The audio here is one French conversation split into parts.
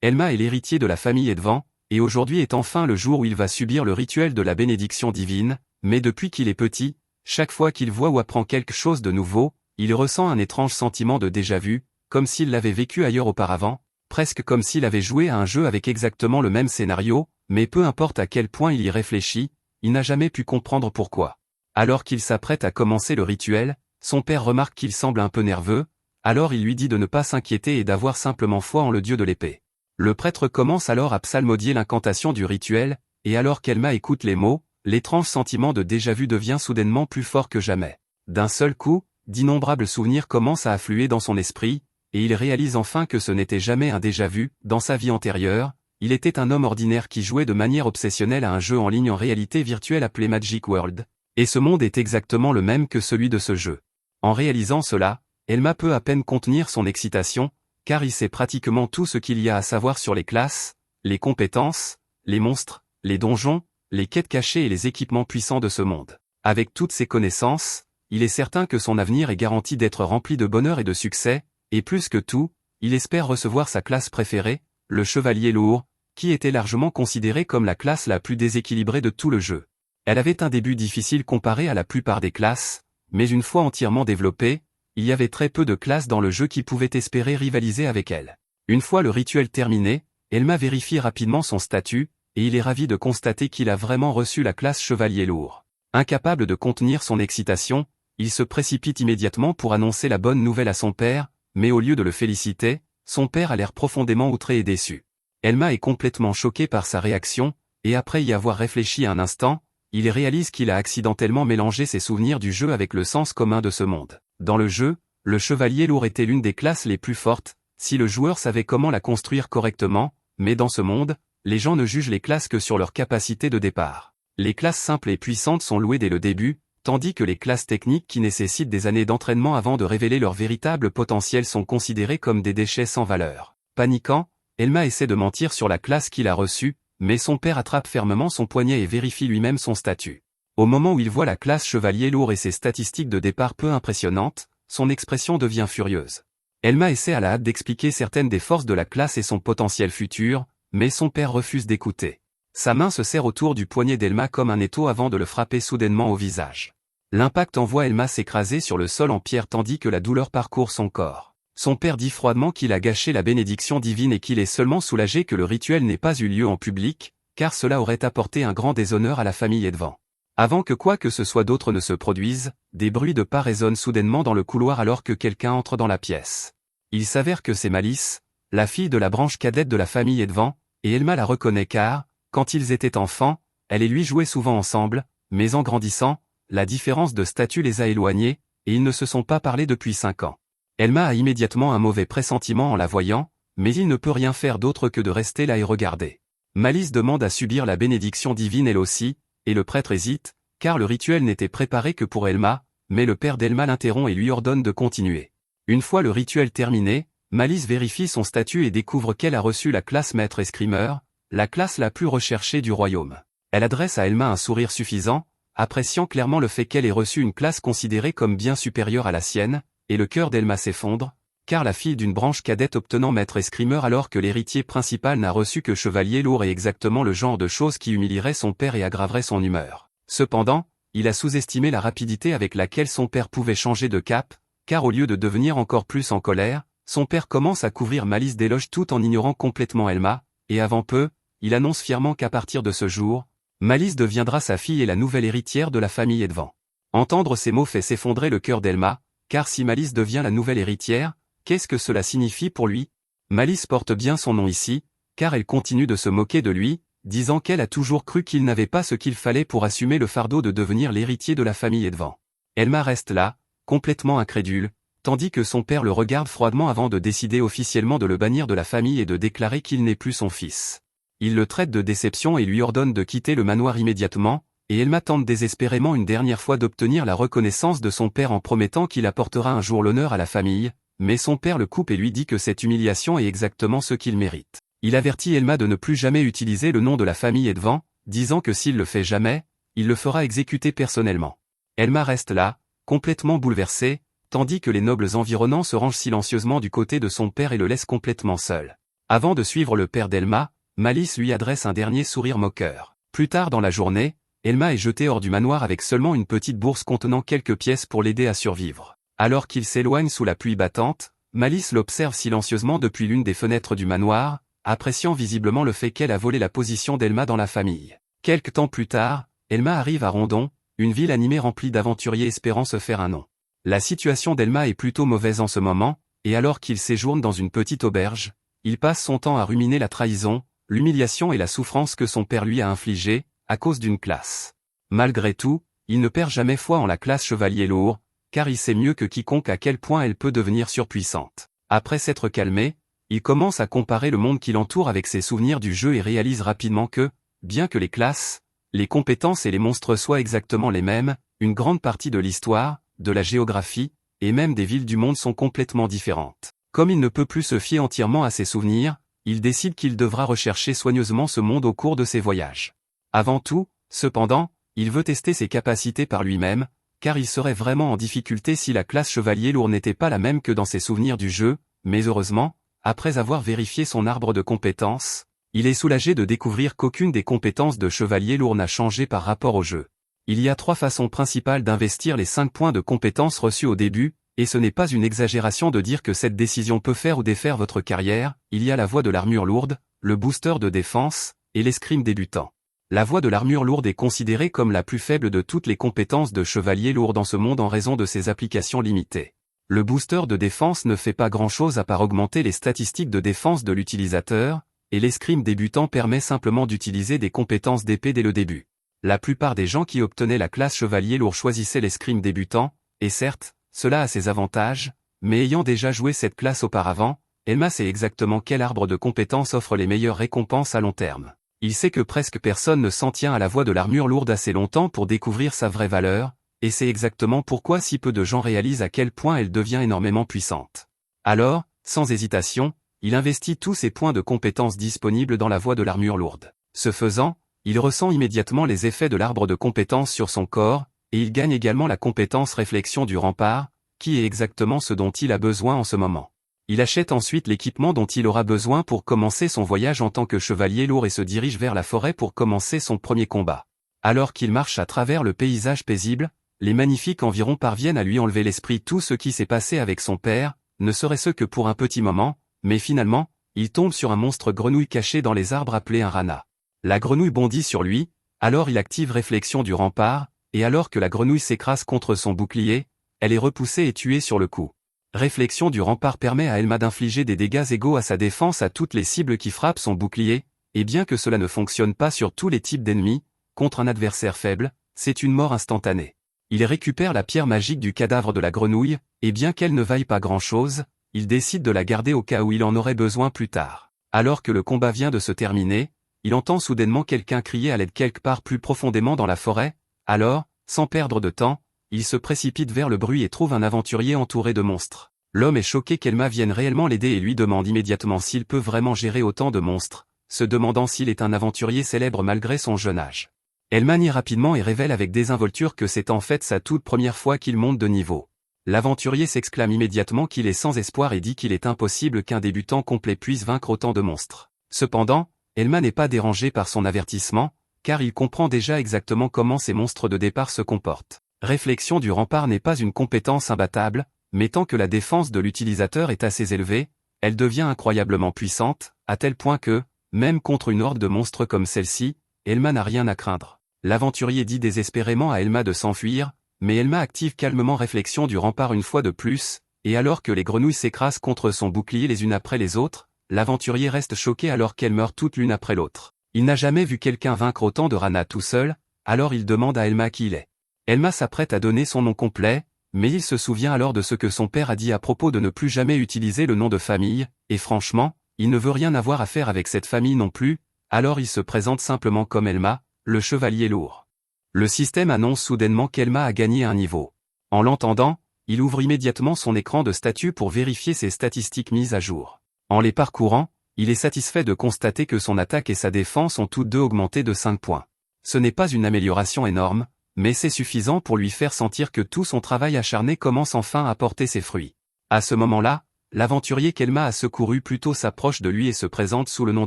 Elma est l'héritier de la famille Edvan, et aujourd'hui est enfin le jour où il va subir le rituel de la bénédiction divine, mais depuis qu'il est petit, chaque fois qu'il voit ou apprend quelque chose de nouveau, il ressent un étrange sentiment de déjà-vu, comme s'il l'avait vécu ailleurs auparavant, presque comme s'il avait joué à un jeu avec exactement le même scénario, mais peu importe à quel point il y réfléchit, il n'a jamais pu comprendre pourquoi. Alors qu'il s'apprête à commencer le rituel, son père remarque qu'il semble un peu nerveux, alors il lui dit de ne pas s'inquiéter et d'avoir simplement foi en le dieu de l'épée. Le prêtre commence alors à psalmodier l'incantation du rituel, et alors qu'Elma écoute les mots, l'étrange sentiment de déjà-vu devient soudainement plus fort que jamais. D'un seul coup, d'innombrables souvenirs commencent à affluer dans son esprit, et il réalise enfin que ce n'était jamais un déjà-vu. Dans sa vie antérieure, il était un homme ordinaire qui jouait de manière obsessionnelle à un jeu en ligne en réalité virtuelle appelé Magic World, et ce monde est exactement le même que celui de ce jeu. En réalisant cela, Elma peut à peine contenir son excitation, car il sait pratiquement tout ce qu'il y a à savoir sur les classes, les compétences, les monstres, les donjons, les quêtes cachées et les équipements puissants de ce monde. Avec toutes ces connaissances, il est certain que son avenir est garanti d'être rempli de bonheur et de succès, et plus que tout, il espère recevoir sa classe préférée, le chevalier lourd, qui était largement considérée comme la classe la plus déséquilibrée de tout le jeu. Elle avait un début difficile comparé à la plupart des classes, mais une fois entièrement développée, il y avait très peu de classes dans le jeu qui pouvaient espérer rivaliser avec elle. Une fois le rituel terminé, Elma vérifie rapidement son statut, et il est ravi de constater qu'il a vraiment reçu la classe chevalier lourd. Incapable de contenir son excitation, il se précipite immédiatement pour annoncer la bonne nouvelle à son père, mais au lieu de le féliciter, son père a l'air profondément outré et déçu. Elma est complètement choquée par sa réaction, et après y avoir réfléchi un instant, il réalise qu'il a accidentellement mélangé ses souvenirs du jeu avec le sens commun de ce monde. Dans le jeu, le chevalier lourd était l'une des classes les plus fortes, si le joueur savait comment la construire correctement, mais dans ce monde, les gens ne jugent les classes que sur leur capacité de départ. Les classes simples et puissantes sont louées dès le début, tandis que les classes techniques qui nécessitent des années d'entraînement avant de révéler leur véritable potentiel sont considérées comme des déchets sans valeur. Paniquant, Elma essaie de mentir sur la classe qu'il a reçue, mais son père attrape fermement son poignet et vérifie lui-même son statut. Au moment où il voit la classe chevalier lourd et ses statistiques de départ peu impressionnantes, son expression devient furieuse. Elma essaie à la hâte d'expliquer certaines des forces de la classe et son potentiel futur, mais son père refuse d'écouter. Sa main se serre autour du poignet d'Elma comme un étau avant de le frapper soudainement au visage. L'impact envoie Elma s'écraser sur le sol en pierre tandis que la douleur parcourt son corps. Son père dit froidement qu'il a gâché la bénédiction divine et qu'il est seulement soulagé que le rituel n'ait pas eu lieu en public, car cela aurait apporté un grand déshonneur à la famille Edvan. Avant que quoi que ce soit d'autre ne se produise, des bruits de pas résonnent soudainement dans le couloir alors que quelqu'un entre dans la pièce. Il s'avère que c'est Malice, la fille de la branche cadette de la famille Edvan, et Elma la reconnaît car, quand ils étaient enfants, elle et lui jouaient souvent ensemble, mais en grandissant, la différence de statut les a éloignés, et ils ne se sont pas parlé depuis 5 ans. Elma a immédiatement un mauvais pressentiment en la voyant, mais il ne peut rien faire d'autre que de rester là et regarder. Malice demande à subir la bénédiction divine elle aussi, et le prêtre hésite, car le rituel n'était préparé que pour Elma, mais le père d'Elma l'interrompt et lui ordonne de continuer. Une fois le rituel terminé, Malice vérifie son statut et découvre qu'elle a reçu la classe maître escrimeur, la classe la plus recherchée du royaume. Elle adresse à Elma un sourire suffisant, appréciant clairement le fait qu'elle ait reçu une classe considérée comme bien supérieure à la sienne, et le cœur d'Elma s'effondre, car la fille d'une branche cadette obtenant maître escrimeur alors que l'héritier principal n'a reçu que chevalier lourd est exactement le genre de chose qui humilierait son père et aggraverait son humeur. Cependant, il a sous-estimé la rapidité avec laquelle son père pouvait changer de cap, car au lieu de devenir encore plus en colère, son père commence à couvrir Malice d'éloges tout en ignorant complètement Elma, et avant peu, il annonce fièrement qu'à partir de ce jour, Malice deviendra sa fille et la nouvelle héritière de la famille Edvan. Entendre ces mots fait s'effondrer le cœur d'Elma, car si Malice devient la nouvelle héritière, qu'est-ce que cela signifie pour lui? Malice porte bien son nom ici, car elle continue de se moquer de lui, disant qu'elle a toujours cru qu'il n'avait pas ce qu'il fallait pour assumer le fardeau de devenir l'héritier de la famille Edvan. Elma reste là, complètement incrédule, tandis que son père le regarde froidement avant de décider officiellement de le bannir de la famille et de déclarer qu'il n'est plus son fils. Il le traite de déception et lui ordonne de quitter le manoir immédiatement, et Elma tente désespérément une dernière fois d'obtenir la reconnaissance de son père en promettant qu'il apportera un jour l'honneur à la famille, mais son père le coupe et lui dit que cette humiliation est exactement ce qu'il mérite. Il avertit Elma de ne plus jamais utiliser le nom de la famille Edvan, disant que s'il le fait jamais, il le fera exécuter personnellement. Elma reste là, complètement bouleversée, tandis que les nobles environnants se rangent silencieusement du côté de son père et le laissent complètement seul. Avant de suivre le père d'Elma, Malice lui adresse un dernier sourire moqueur. Plus tard dans la journée, Elma est jetée hors du manoir avec seulement une petite bourse contenant quelques pièces pour l'aider à survivre. Alors qu'il s'éloigne sous la pluie battante, Malice l'observe silencieusement depuis l'une des fenêtres du manoir, appréciant visiblement le fait qu'elle a volé la position d'Elma dans la famille. Quelque temps plus tard, Elma arrive à Rondon, une ville animée remplie d'aventuriers espérant se faire un nom. La situation d'Elma est plutôt mauvaise en ce moment, et alors qu'il séjourne dans une petite auberge, il passe son temps à ruminer la trahison, l'humiliation et la souffrance que son père lui a infligée, à cause d'une classe. Malgré tout, il ne perd jamais foi en la classe chevalier lourd, car il sait mieux que quiconque à quel point elle peut devenir surpuissante. Après s'être calmé, il commence à comparer le monde qui l'entoure avec ses souvenirs du jeu et réalise rapidement que, bien que les classes, les compétences et les monstres soient exactement les mêmes, une grande partie de l'histoire, de la géographie, et même des villes du monde sont complètement différentes. Comme il ne peut plus se fier entièrement à ses souvenirs, il décide qu'il devra rechercher soigneusement ce monde au cours de ses voyages. Avant tout, cependant, il veut tester ses capacités par lui-même, car il serait vraiment en difficulté si la classe chevalier lourd n'était pas la même que dans ses souvenirs du jeu, mais heureusement, après avoir vérifié son arbre de compétences, il est soulagé de découvrir qu'aucune des compétences de chevalier lourd n'a changé par rapport au jeu. Il y a 3 façons principales d'investir les 5 points de compétences reçus au début, et ce n'est pas une exagération de dire que cette décision peut faire ou défaire votre carrière. Il y a la voie de l'armure lourde, le booster de défense, et l'escrime débutant. La voie de l'armure lourde est considérée comme la plus faible de toutes les compétences de chevalier lourd dans ce monde en raison de ses applications limitées. Le booster de défense ne fait pas grand-chose à part augmenter les statistiques de défense de l'utilisateur, et l'escrime débutant permet simplement d'utiliser des compétences d'épée dès le début. La plupart des gens qui obtenaient la classe chevalier lourd choisissaient l'escrime débutant, et certes, cela a ses avantages, mais ayant déjà joué cette classe auparavant, Elma sait exactement quel arbre de compétences offre les meilleures récompenses à long terme. Il sait que presque personne ne s'en tient à la voie de l'armure lourde assez longtemps pour découvrir sa vraie valeur, et c'est exactement pourquoi si peu de gens réalisent à quel point elle devient énormément puissante. Alors, sans hésitation, il investit tous ses points de compétences disponibles dans la voie de l'armure lourde. Ce faisant, il ressent immédiatement les effets de l'arbre de compétences sur son corps, et il gagne également la compétence réflexion du rempart, qui est exactement ce dont il a besoin en ce moment. Il achète ensuite l'équipement dont il aura besoin pour commencer son voyage en tant que chevalier lourd et se dirige vers la forêt pour commencer son premier combat. Alors qu'il marche à travers le paysage paisible, les magnifiques environs parviennent à lui enlever l'esprit tout ce qui s'est passé avec son père, ne serait-ce que pour un petit moment, mais finalement, il tombe sur un monstre grenouille caché dans les arbres appelé un rana. La grenouille bondit sur lui, alors il active réflexion du rempart, et alors que la grenouille s'écrase contre son bouclier, elle est repoussée et tuée sur le coup. Réflexion du rempart permet à Elma d'infliger des dégâts égaux à sa défense à toutes les cibles qui frappent son bouclier, et bien que cela ne fonctionne pas sur tous les types d'ennemis, contre un adversaire faible, c'est une mort instantanée. Il récupère la pierre magique du cadavre de la grenouille, et bien qu'elle ne vaille pas grand-chose, il décide de la garder au cas où il en aurait besoin plus tard. Alors que le combat vient de se terminer, il entend soudainement quelqu'un crier à l'aide quelque part plus profondément dans la forêt. Alors, sans perdre de temps, il se précipite vers le bruit et trouve un aventurier entouré de monstres. L'homme est choqué qu'Elma vienne réellement l'aider et lui demande immédiatement s'il peut vraiment gérer autant de monstres, se demandant s'il est un aventurier célèbre malgré son jeune âge. Elma nie rapidement et révèle avec désinvolture que c'est en fait sa toute première fois qu'il monte de niveau. L'aventurier s'exclame immédiatement qu'il est sans espoir et dit qu'il est impossible qu'un débutant complet puisse vaincre autant de monstres. Cependant, Elma n'est pas dérangée par son avertissement, car il comprend déjà exactement comment ces monstres de départ se comportent. Réflexion du rempart n'est pas une compétence imbattable, mais tant que la défense de l'utilisateur est assez élevée, elle devient incroyablement puissante, à tel point que, même contre une horde de monstres comme celle-ci, Elma n'a rien à craindre. L'aventurier dit désespérément à Elma de s'enfuir, mais Elma active calmement réflexion du rempart une fois de plus, et alors que les grenouilles s'écrasent contre son bouclier les unes après les autres, l'aventurier reste choqué alors qu'elles meurent toutes l'une après l'autre. Il n'a jamais vu quelqu'un vaincre autant de rana tout seul, alors il demande à Elma qui il est. Elma s'apprête à donner son nom complet, mais il se souvient alors de ce que son père a dit à propos de ne plus jamais utiliser le nom de famille, et franchement, il ne veut rien avoir à faire avec cette famille non plus, alors il se présente simplement comme Elma, le chevalier lourd. Le système annonce soudainement qu'Elma a gagné un niveau. En l'entendant, il ouvre immédiatement son écran de statut pour vérifier ses statistiques mises à jour. En les parcourant, il est satisfait de constater que son attaque et sa défense ont toutes deux augmenté de 5 points. Ce n'est pas une amélioration énorme, mais c'est suffisant pour lui faire sentir que tout son travail acharné commence enfin à porter ses fruits. À ce moment-là, l'aventurier qu'Elma a secouru plus tôt s'approche de lui et se présente sous le nom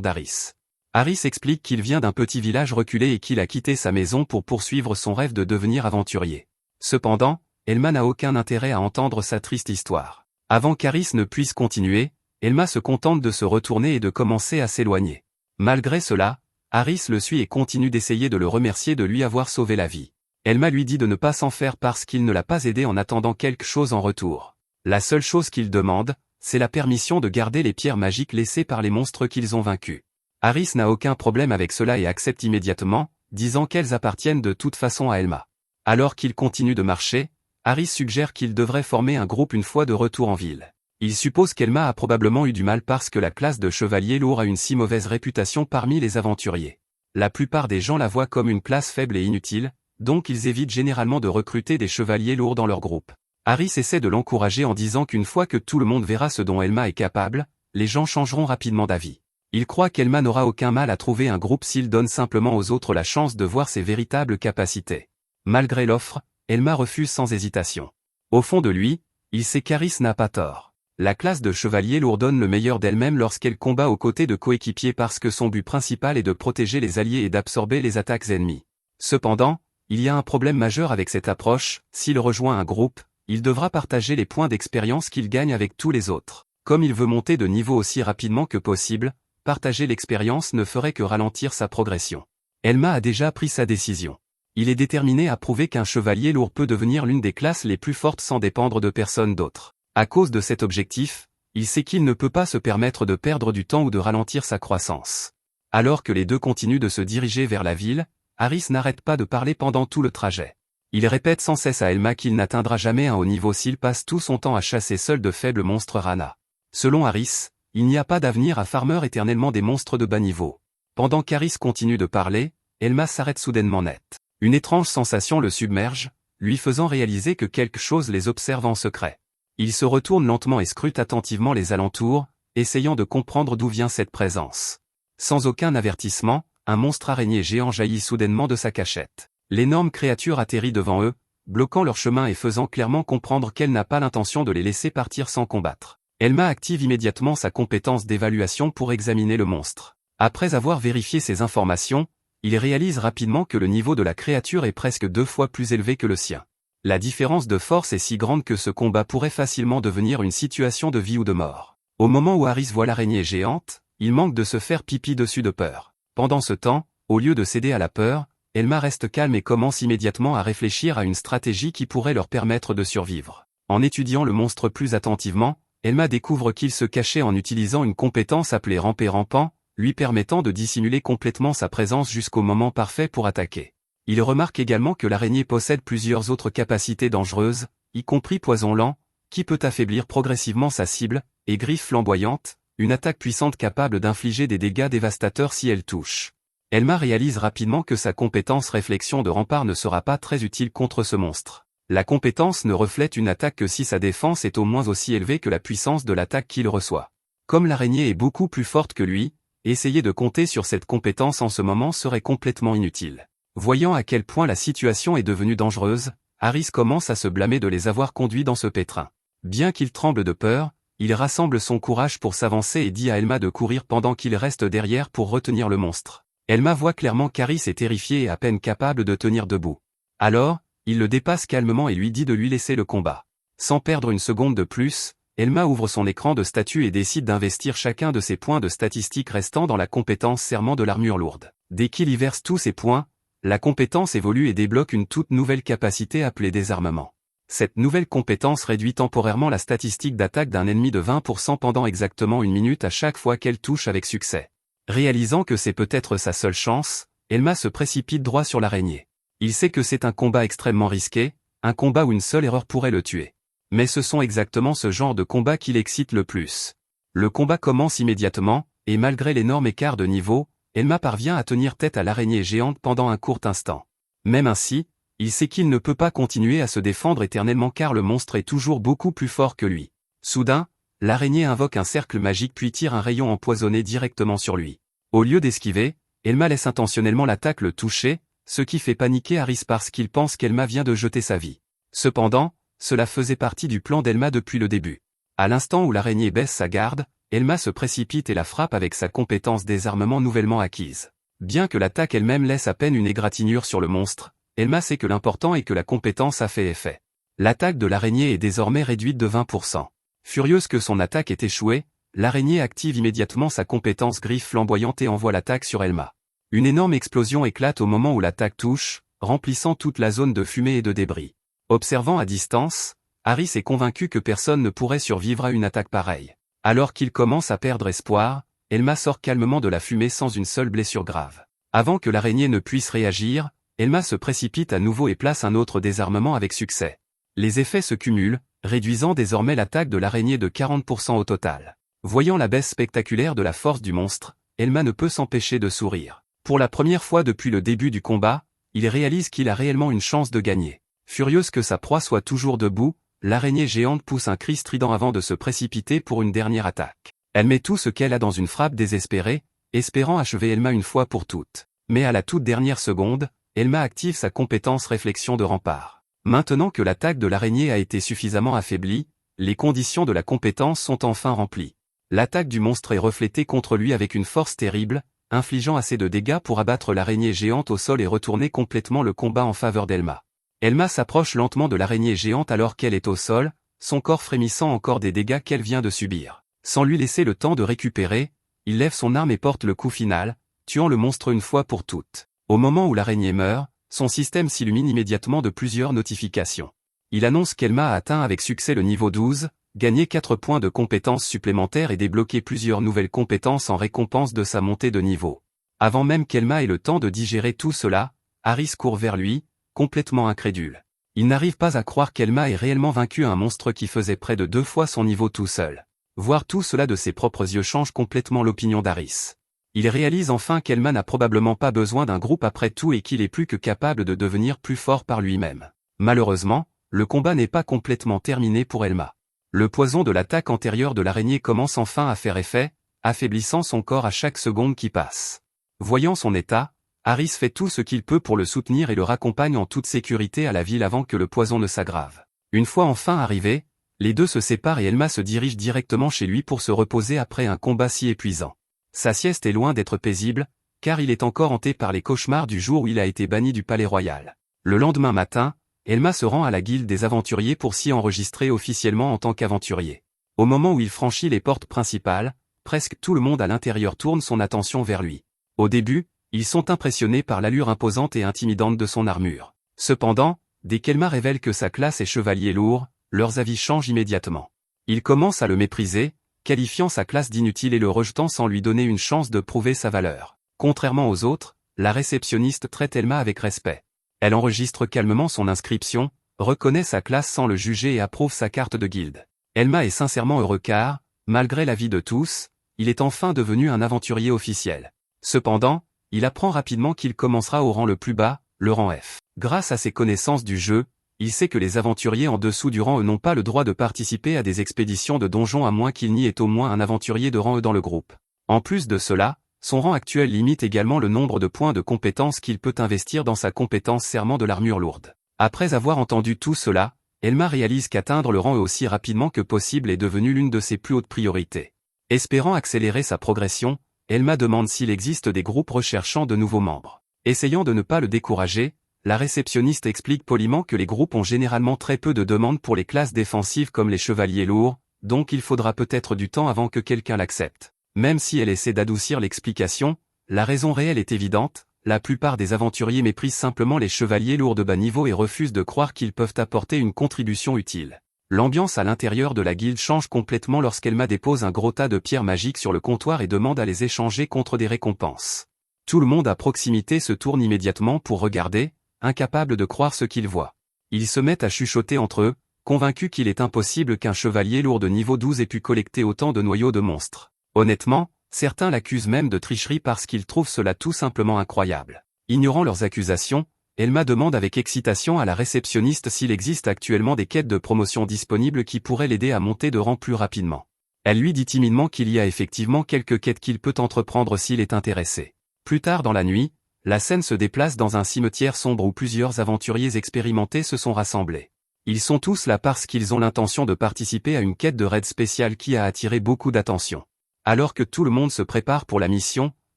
d'Harris. Harris explique qu'il vient d'un petit village reculé et qu'il a quitté sa maison pour poursuivre son rêve de devenir aventurier. Cependant, Elma n'a aucun intérêt à entendre sa triste histoire. Avant qu'Harris ne puisse continuer, Elma se contente de se retourner et de commencer à s'éloigner. Malgré cela, Harris le suit et continue d'essayer de le remercier de lui avoir sauvé la vie. Elma lui dit de ne pas s'en faire parce qu'il ne l'a pas aidé en attendant quelque chose en retour. La seule chose qu'il demande, c'est la permission de garder les pierres magiques laissées par les monstres qu'ils ont vaincus. Harris n'a aucun problème avec cela et accepte immédiatement, disant qu'elles appartiennent de toute façon à Elma. Alors qu'il continue de marcher, Harris suggère qu'il devrait former un groupe une fois de retour en ville. Il suppose qu'Elma a probablement eu du mal parce que la classe de chevalier lourd a une si mauvaise réputation parmi les aventuriers. La plupart des gens la voient comme une classe faible et inutile, donc ils évitent généralement de recruter des chevaliers lourds dans leur groupe. Harris essaie de l'encourager en disant qu'une fois que tout le monde verra ce dont Elma est capable, les gens changeront rapidement d'avis. Il croit qu'Elma n'aura aucun mal à trouver un groupe s'il donne simplement aux autres la chance de voir ses véritables capacités. Malgré l'offre, Elma refuse sans hésitation. Au fond de lui, il sait qu'Harris n'a pas tort. La classe de chevalier lourd donne le meilleur d'elle-même lorsqu'elle combat aux côtés de coéquipiers parce que son but principal est de protéger les alliés et d'absorber les attaques ennemies. Cependant, il y a un problème majeur avec cette approche, s'il rejoint un groupe, il devra partager les points d'expérience qu'il gagne avec tous les autres. Comme il veut monter de niveau aussi rapidement que possible, partager l'expérience ne ferait que ralentir sa progression. Elma a déjà pris sa décision. Il est déterminé à prouver qu'un chevalier lourd peut devenir l'une des classes les plus fortes sans dépendre de personne d'autre. À cause de cet objectif, il sait qu'il ne peut pas se permettre de perdre du temps ou de ralentir sa croissance. Alors que les deux continuent de se diriger vers la ville, Harris n'arrête pas de parler pendant tout le trajet. Il répète sans cesse à Elma qu'il n'atteindra jamais un haut niveau s'il passe tout son temps à chasser seul de faibles monstres Rana. Selon Harris, il n'y a pas d'avenir à farmer éternellement des monstres de bas niveau. Pendant qu'Harris continue de parler, Elma s'arrête soudainement net. Une étrange sensation le submerge, lui faisant réaliser que quelque chose les observe en secret. Il se retourne lentement et scrute attentivement les alentours, essayant de comprendre d'où vient cette présence. Sans aucun avertissement, un monstre araignée géant jaillit soudainement de sa cachette. L'énorme créature atterrit devant eux, bloquant leur chemin et faisant clairement comprendre qu'elle n'a pas l'intention de les laisser partir sans combattre. Elma active immédiatement sa compétence d'évaluation pour examiner le monstre. Après avoir vérifié ces informations, il réalise rapidement que le niveau de la créature est presque 2 fois plus élevé que le sien. La différence de force est si grande que ce combat pourrait facilement devenir une situation de vie ou de mort. Au moment où Harris voit l'araignée géante, il manque de se faire pipi dessus de peur. Pendant ce temps, au lieu de céder à la peur, Elma reste calme et commence immédiatement à réfléchir à une stratégie qui pourrait leur permettre de survivre. En étudiant le monstre plus attentivement, Elma découvre qu'il se cachait en utilisant une compétence appelée ramper rampant, lui permettant de dissimuler complètement sa présence jusqu'au moment parfait pour attaquer. Il remarque également que l'araignée possède plusieurs autres capacités dangereuses, y compris poison lent, qui peut affaiblir progressivement sa cible, et griffe flamboyante, une attaque puissante capable d'infliger des dégâts dévastateurs si elle touche. Elma réalise rapidement que sa compétence réflexion de rempart ne sera pas très utile contre ce monstre. La compétence ne reflète une attaque que si sa défense est au moins aussi élevée que la puissance de l'attaque qu'il reçoit. Comme l'araignée est beaucoup plus forte que lui, essayer de compter sur cette compétence en ce moment serait complètement inutile. Voyant à quel point la situation est devenue dangereuse, Harris commence à se blâmer de les avoir conduits dans ce pétrin. Bien qu'il tremble de peur, il rassemble son courage pour s'avancer et dit à Elma de courir pendant qu'il reste derrière pour retenir le monstre. Elma voit clairement qu'Harris est terrifié et à peine capable de tenir debout. Alors, il le dépasse calmement et lui dit de lui laisser le combat. Sans perdre une seconde de plus, Elma ouvre son écran de statut et décide d'investir chacun de ses points de statistiques restants dans la compétence serment de l'armure lourde. Dès qu'il y verse tous ses points, la compétence évolue et débloque une toute nouvelle capacité appelée désarmement. Cette nouvelle compétence réduit temporairement la statistique d'attaque d'un ennemi de 20% pendant exactement 1 minute à chaque fois qu'elle touche avec succès. Réalisant que c'est peut-être sa seule chance, Elma se précipite droit sur l'araignée. Il sait que c'est un combat extrêmement risqué, un combat où une seule erreur pourrait le tuer. Mais ce sont exactement ce genre de combat qui l'excite le plus. Le combat commence immédiatement, et malgré l'énorme écart de niveau, Elma parvient à tenir tête à l'araignée géante pendant un court instant. Même ainsi, il sait qu'il ne peut pas continuer à se défendre éternellement car le monstre est toujours beaucoup plus fort que lui. Soudain, l'araignée invoque un cercle magique puis tire un rayon empoisonné directement sur lui. Au lieu d'esquiver, Elma laisse intentionnellement l'attaque le toucher, ce qui fait paniquer Harris parce qu'il pense qu'Elma vient de jeter sa vie. Cependant, cela faisait partie du plan d'Elma depuis le début. À l'instant où l'araignée baisse sa garde, Elma se précipite et la frappe avec sa compétence désarmement nouvellement acquise. Bien que l'attaque elle-même laisse à peine une égratignure sur le monstre, Elma sait que l'important est que la compétence a fait effet. L'attaque de l'araignée est désormais réduite de 20%. Furieuse que son attaque ait échoué, l'araignée active immédiatement sa compétence griffe flamboyante et envoie l'attaque sur Elma. Une énorme explosion éclate au moment où l'attaque touche, remplissant toute la zone de fumée et de débris. Observant à distance, Harris est convaincu que personne ne pourrait survivre à une attaque pareille. Alors qu'il commence à perdre espoir, Elma sort calmement de la fumée sans une seule blessure grave. Avant que l'araignée ne puisse réagir, Elma se précipite à nouveau et place un autre désarmement avec succès. Les effets se cumulent, réduisant désormais l'attaque de l'araignée de 40% au total. Voyant la baisse spectaculaire de la force du monstre, Elma ne peut s'empêcher de sourire. Pour la première fois depuis le début du combat, il réalise qu'il a réellement une chance de gagner. Furieuse que sa proie soit toujours debout, l'araignée géante pousse un cri strident avant de se précipiter pour une dernière attaque. Elle met tout ce qu'elle a dans une frappe désespérée, espérant achever Elma une fois pour toutes. Mais à la toute dernière seconde, Elma active sa compétence réflexion de rempart. Maintenant que l'attaque de l'araignée a été suffisamment affaiblie, les conditions de la compétence sont enfin remplies. L'attaque du monstre est reflétée contre lui avec une force terrible, infligeant assez de dégâts pour abattre l'araignée géante au sol et retourner complètement le combat en faveur d'Elma. Elma s'approche lentement de l'araignée géante alors qu'elle est au sol, son corps frémissant encore des dégâts qu'elle vient de subir. Sans lui laisser le temps de récupérer, il lève son arme et porte le coup final, tuant le monstre une fois pour toutes. Au moment où l'araignée meurt, son système s'illumine immédiatement de plusieurs notifications. Il annonce qu'Elma a atteint avec succès le niveau 12, gagné 4 points de compétences supplémentaires et débloqué plusieurs nouvelles compétences en récompense de sa montée de niveau. Avant même qu'Elma ait le temps de digérer tout cela, Harris court vers lui, complètement incrédule. Il n'arrive pas à croire qu'Elma ait réellement vaincu un monstre qui faisait près de 2 fois son niveau tout seul. Voir tout cela de ses propres yeux change complètement l'opinion d'Harris. Il réalise enfin qu'Elma n'a probablement pas besoin d'un groupe après tout et qu'il est plus que capable de devenir plus fort par lui-même. Malheureusement, le combat n'est pas complètement terminé pour Elma. Le poison de l'attaque antérieure de l'araignée commence enfin à faire effet, affaiblissant son corps à chaque seconde qui passe. Voyant son état, Harris fait tout ce qu'il peut pour le soutenir et le raccompagne en toute sécurité à la ville avant que le poison ne s'aggrave. Une fois enfin arrivé, les deux se séparent et Elma se dirige directement chez lui pour se reposer après un combat si épuisant. Sa sieste est loin d'être paisible, car il est encore hanté par les cauchemars du jour où il a été banni du palais royal. Le lendemain matin, Elma se rend à la guilde des aventuriers pour s'y enregistrer officiellement en tant qu'aventurier. Au moment où il franchit les portes principales, presque tout le monde à l'intérieur tourne son attention vers lui. Au début, ils sont impressionnés par l'allure imposante et intimidante de son armure. Cependant, dès qu'Elma révèle que sa classe est chevalier lourd, leurs avis changent immédiatement. Ils commencent à le mépriser, qualifiant sa classe d'inutile et le rejetant sans lui donner une chance de prouver sa valeur. Contrairement aux autres, la réceptionniste traite Elma avec respect. Elle enregistre calmement son inscription, reconnaît sa classe sans le juger et approuve sa carte de guilde. Elma est sincèrement heureux car, malgré l'avis de tous, il est enfin devenu un aventurier officiel. Cependant, il apprend rapidement qu'il commencera au rang le plus bas, le rang F. Grâce à ses connaissances du jeu, il sait que les aventuriers en dessous du rang E n'ont pas le droit de participer à des expéditions de donjons à moins qu'il n'y ait au moins un aventurier de rang E dans le groupe. En plus de cela, son rang actuel limite également le nombre de points de compétence qu'il peut investir dans sa compétence serment de l'armure lourde. Après avoir entendu tout cela, Elma réalise qu'atteindre le rang E aussi rapidement que possible est devenu l'une de ses plus hautes priorités. Espérant accélérer sa progression, Elma demande s'il existe des groupes recherchant de nouveaux membres. Essayant de ne pas le décourager, la réceptionniste explique poliment que les groupes ont généralement très peu de demandes pour les classes défensives comme les chevaliers lourds, donc il faudra peut-être du temps avant que quelqu'un l'accepte. Même si elle essaie d'adoucir l'explication, la raison réelle est évidente, la plupart des aventuriers méprisent simplement les chevaliers lourds de bas niveau et refusent de croire qu'ils peuvent apporter une contribution utile. L'ambiance à l'intérieur de la guilde change complètement lorsqu'Elma dépose un gros tas de pierres magiques sur le comptoir et demande à les échanger contre des récompenses. Tout le monde à proximité se tourne immédiatement pour regarder, incapable de croire ce qu'ils voient. Ils se mettent à chuchoter entre eux, convaincus qu'il est impossible qu'un chevalier lourd de niveau 12 ait pu collecter autant de noyaux de monstres. Honnêtement, certains l'accusent même de tricherie parce qu'ils trouvent cela tout simplement incroyable. Ignorant leurs accusations, Elma demande avec excitation à la réceptionniste s'il existe actuellement des quêtes de promotion disponibles qui pourraient l'aider à monter de rang plus rapidement. Elle lui dit timidement qu'il y a effectivement quelques quêtes qu'il peut entreprendre s'il est intéressé. Plus tard dans la nuit, la scène se déplace dans un cimetière sombre où plusieurs aventuriers expérimentés se sont rassemblés. Ils sont tous là parce qu'ils ont l'intention de participer à une quête de raid spéciale qui a attiré beaucoup d'attention. Alors que tout le monde se prépare pour la mission,